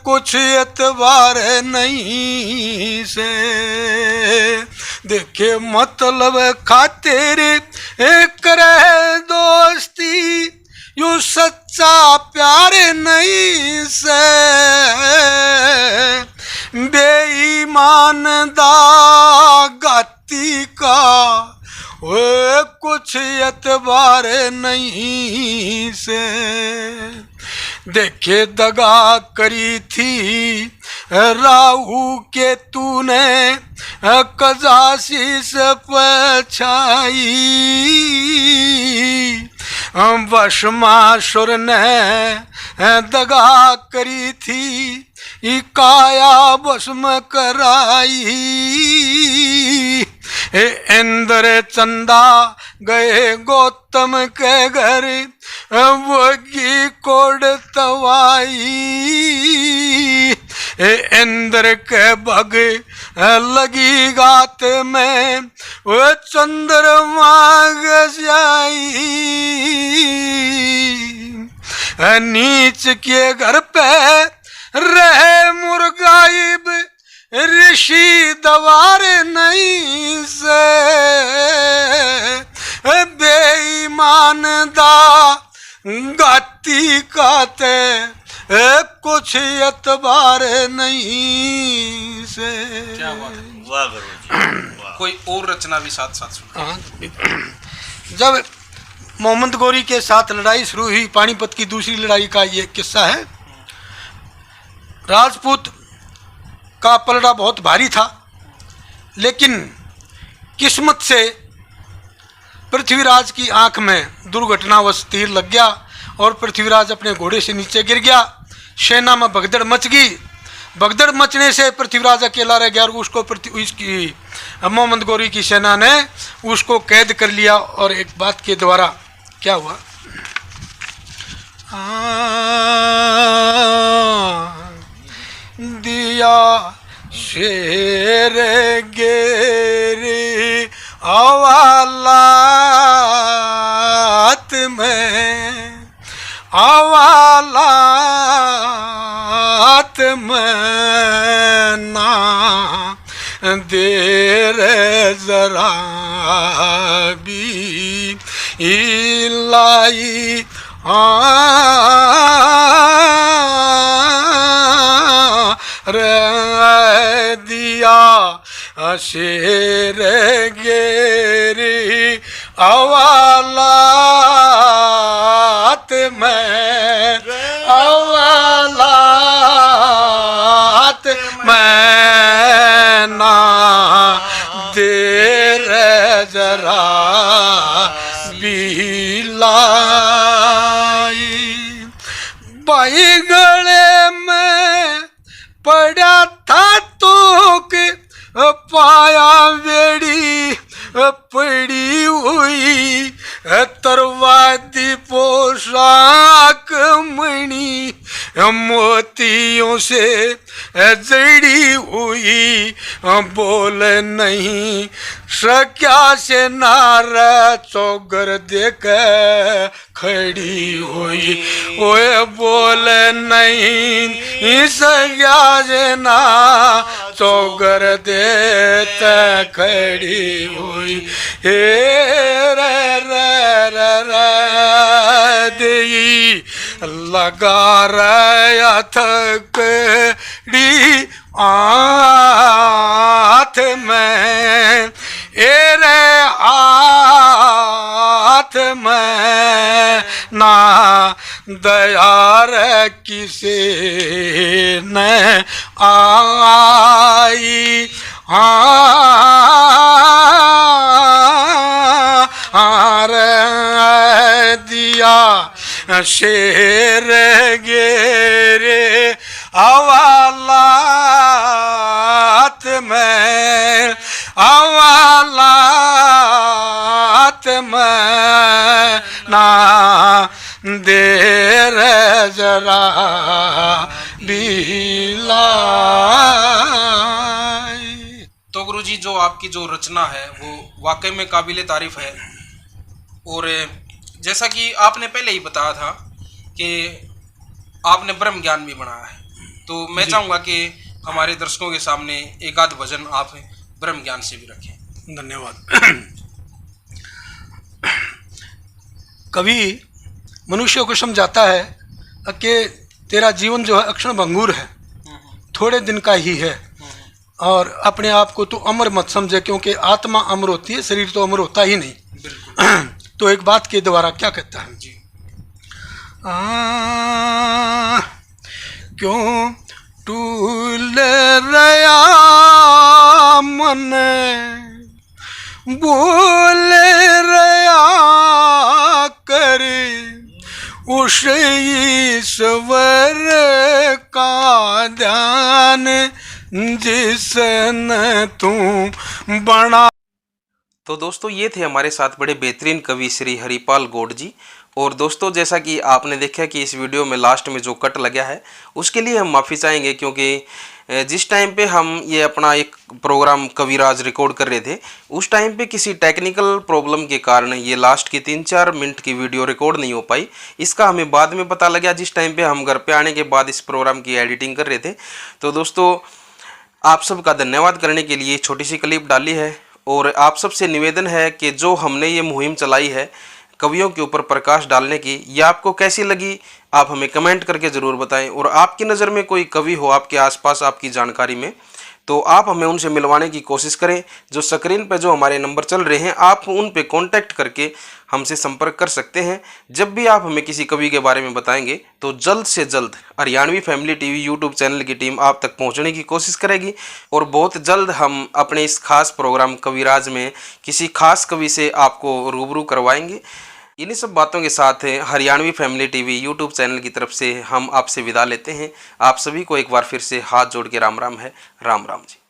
कुछ एतबार नहीं से, देखे मतलब खातिर करे दोस्ती, यू सच्चा प्यार नहीं से, बेईमान दागती का वे कुछ एतबार नहीं से, देखे दगा करी थी राहु के तूने कजासी से पछाई, भस्मासुर ने दगा करी थी, काया भस्म कराई। इंद्र चंदा गए गौतम के घर, वगी कोड तवाई। इंद्र के भग लगी गात में, वो चंद्रमा गजाई। नीच के घर पे रहे मुर्गाइब, ऋषि दवार नहीं से। बेईमान दा गाती काते, कुछ एतबार नहीं से। क्या बात है, वाह गुरु जी, वाह। कोई और रचना भी साथ साथ सुना। जब मोहम्मद गौरी के साथ लड़ाई शुरू हुई, पानीपत की दूसरी लड़ाई का ये किस्सा है। राजपूत का पलड़ा बहुत भारी था, लेकिन किस्मत से पृथ्वीराज की आंख में दुर्घटनावश तीर लग गया और पृथ्वीराज अपने घोड़े से नीचे गिर गया। सेना में भगदड़ मच गई। भगदड़ मचने से पृथ्वीराज अकेला रह गया और उसको इसकी मोहम्मद गौरी की सेना ने उसको कैद कर लिया। और एक बात के द्वारा क्या हुआ, दिया शेर गेरे अवालात में, अवालात में ना देर जरा भी लाई रे दिया शेर गेरी अवालात में, अवालात में ना देर जरा बिलाई। बाई गले में पड़ा था तो के पाया बेड़ी पड़ी हुई, तरवादी पोशाक मणि मोतियों से जड़ी हुई, बोल नहीं सक्या से नारा चौगर देख खड़ी हुई। ओए बोल नहीं सक्या से ना चौगर देत खड़ी हुई। हे रे रे रे रे देई लगा रहा थकड़ी हाथ में, एरे हाथ में ना दयार किसे न आई। हार दिया शेर गेरे अवालात में, अवालात में ना देर जरा बिलाई। तो गुरुजी, जो आपकी जो रचना है वो वाकई में काबिले तारीफ है। और जैसा कि आपने पहले ही बताया था कि आपने ब्रह्म ज्ञान भी बनाया है, तो मैं चाहूँगा कि हमारे दर्शकों के सामने एक आध भजन आप ब्रह्म ज्ञान से भी रखें। धन्यवाद। कवि मनुष्य को समझाता है कि तेरा जीवन जो है अक्षण भंगुर है, थोड़े दिन का ही है, और अपने आप को तो अमर मत समझे, क्योंकि आत्मा अमर होती है, शरीर तो अमर होता ही नहीं। तो एक बात के द्वारा क्या कहता है जी, क्यों टूल रया मन बोल रया कर उस ईश्वर का ध्यान जिसने तू बना। तो दोस्तों ये थे हमारे साथ बड़े बेहतरीन कवि श्री हरिपाल गौड़ जी। और दोस्तों जैसा कि आपने देखा कि इस वीडियो में लास्ट में जो कट लगा है उसके लिए हम माफ़ी चाहेंगे, क्योंकि जिस टाइम पे हम ये अपना एक प्रोग्राम कविराज रिकॉर्ड कर रहे थे उस टाइम पे किसी टेक्निकल प्रॉब्लम के कारण ये लास्ट की 3-4 मिनट की वीडियो रिकॉर्ड नहीं हो पाई। इसका हमें बाद में पता लगा जिस टाइम पे हम घर पे आने के बाद इस प्रोग्राम की एडिटिंग कर रहे थे। तो दोस्तों आप सबका धन्यवाद करने के लिए छोटी सी क्लिप डाली है। और आप सबसे निवेदन है कि जो हमने ये मुहिम चलाई है कवियों के ऊपर प्रकाश डालने की, ये आपको कैसी लगी आप हमें कमेंट करके ज़रूर बताएं। और आपकी नज़र में कोई कवि हो आपके आसपास आपकी जानकारी में, तो आप हमें उनसे मिलवाने की कोशिश करें। जो स्क्रीन पर जो हमारे नंबर चल रहे हैं आप उन पे कांटेक्ट करके हमसे संपर्क कर सकते हैं। जब भी आप हमें किसी कवि के बारे में बताएंगे तो जल्द से जल्द Haryanvi family TV YouTube channel की टीम आप तक पहुंचने की कोशिश करेगी। और बहुत जल्द हम अपने इस खास प्रोग्राम कविराज में किसी खास कवि से आपको रूबरू करवाएंगे। इन्हीं सब बातों के साथ Haryanvi family TV YouTube channel की तरफ से हम आपसे विदा लेते हैं। आप सभी को एक बार फिर से हाथ जोड़ के राम राम है। राम राम जी।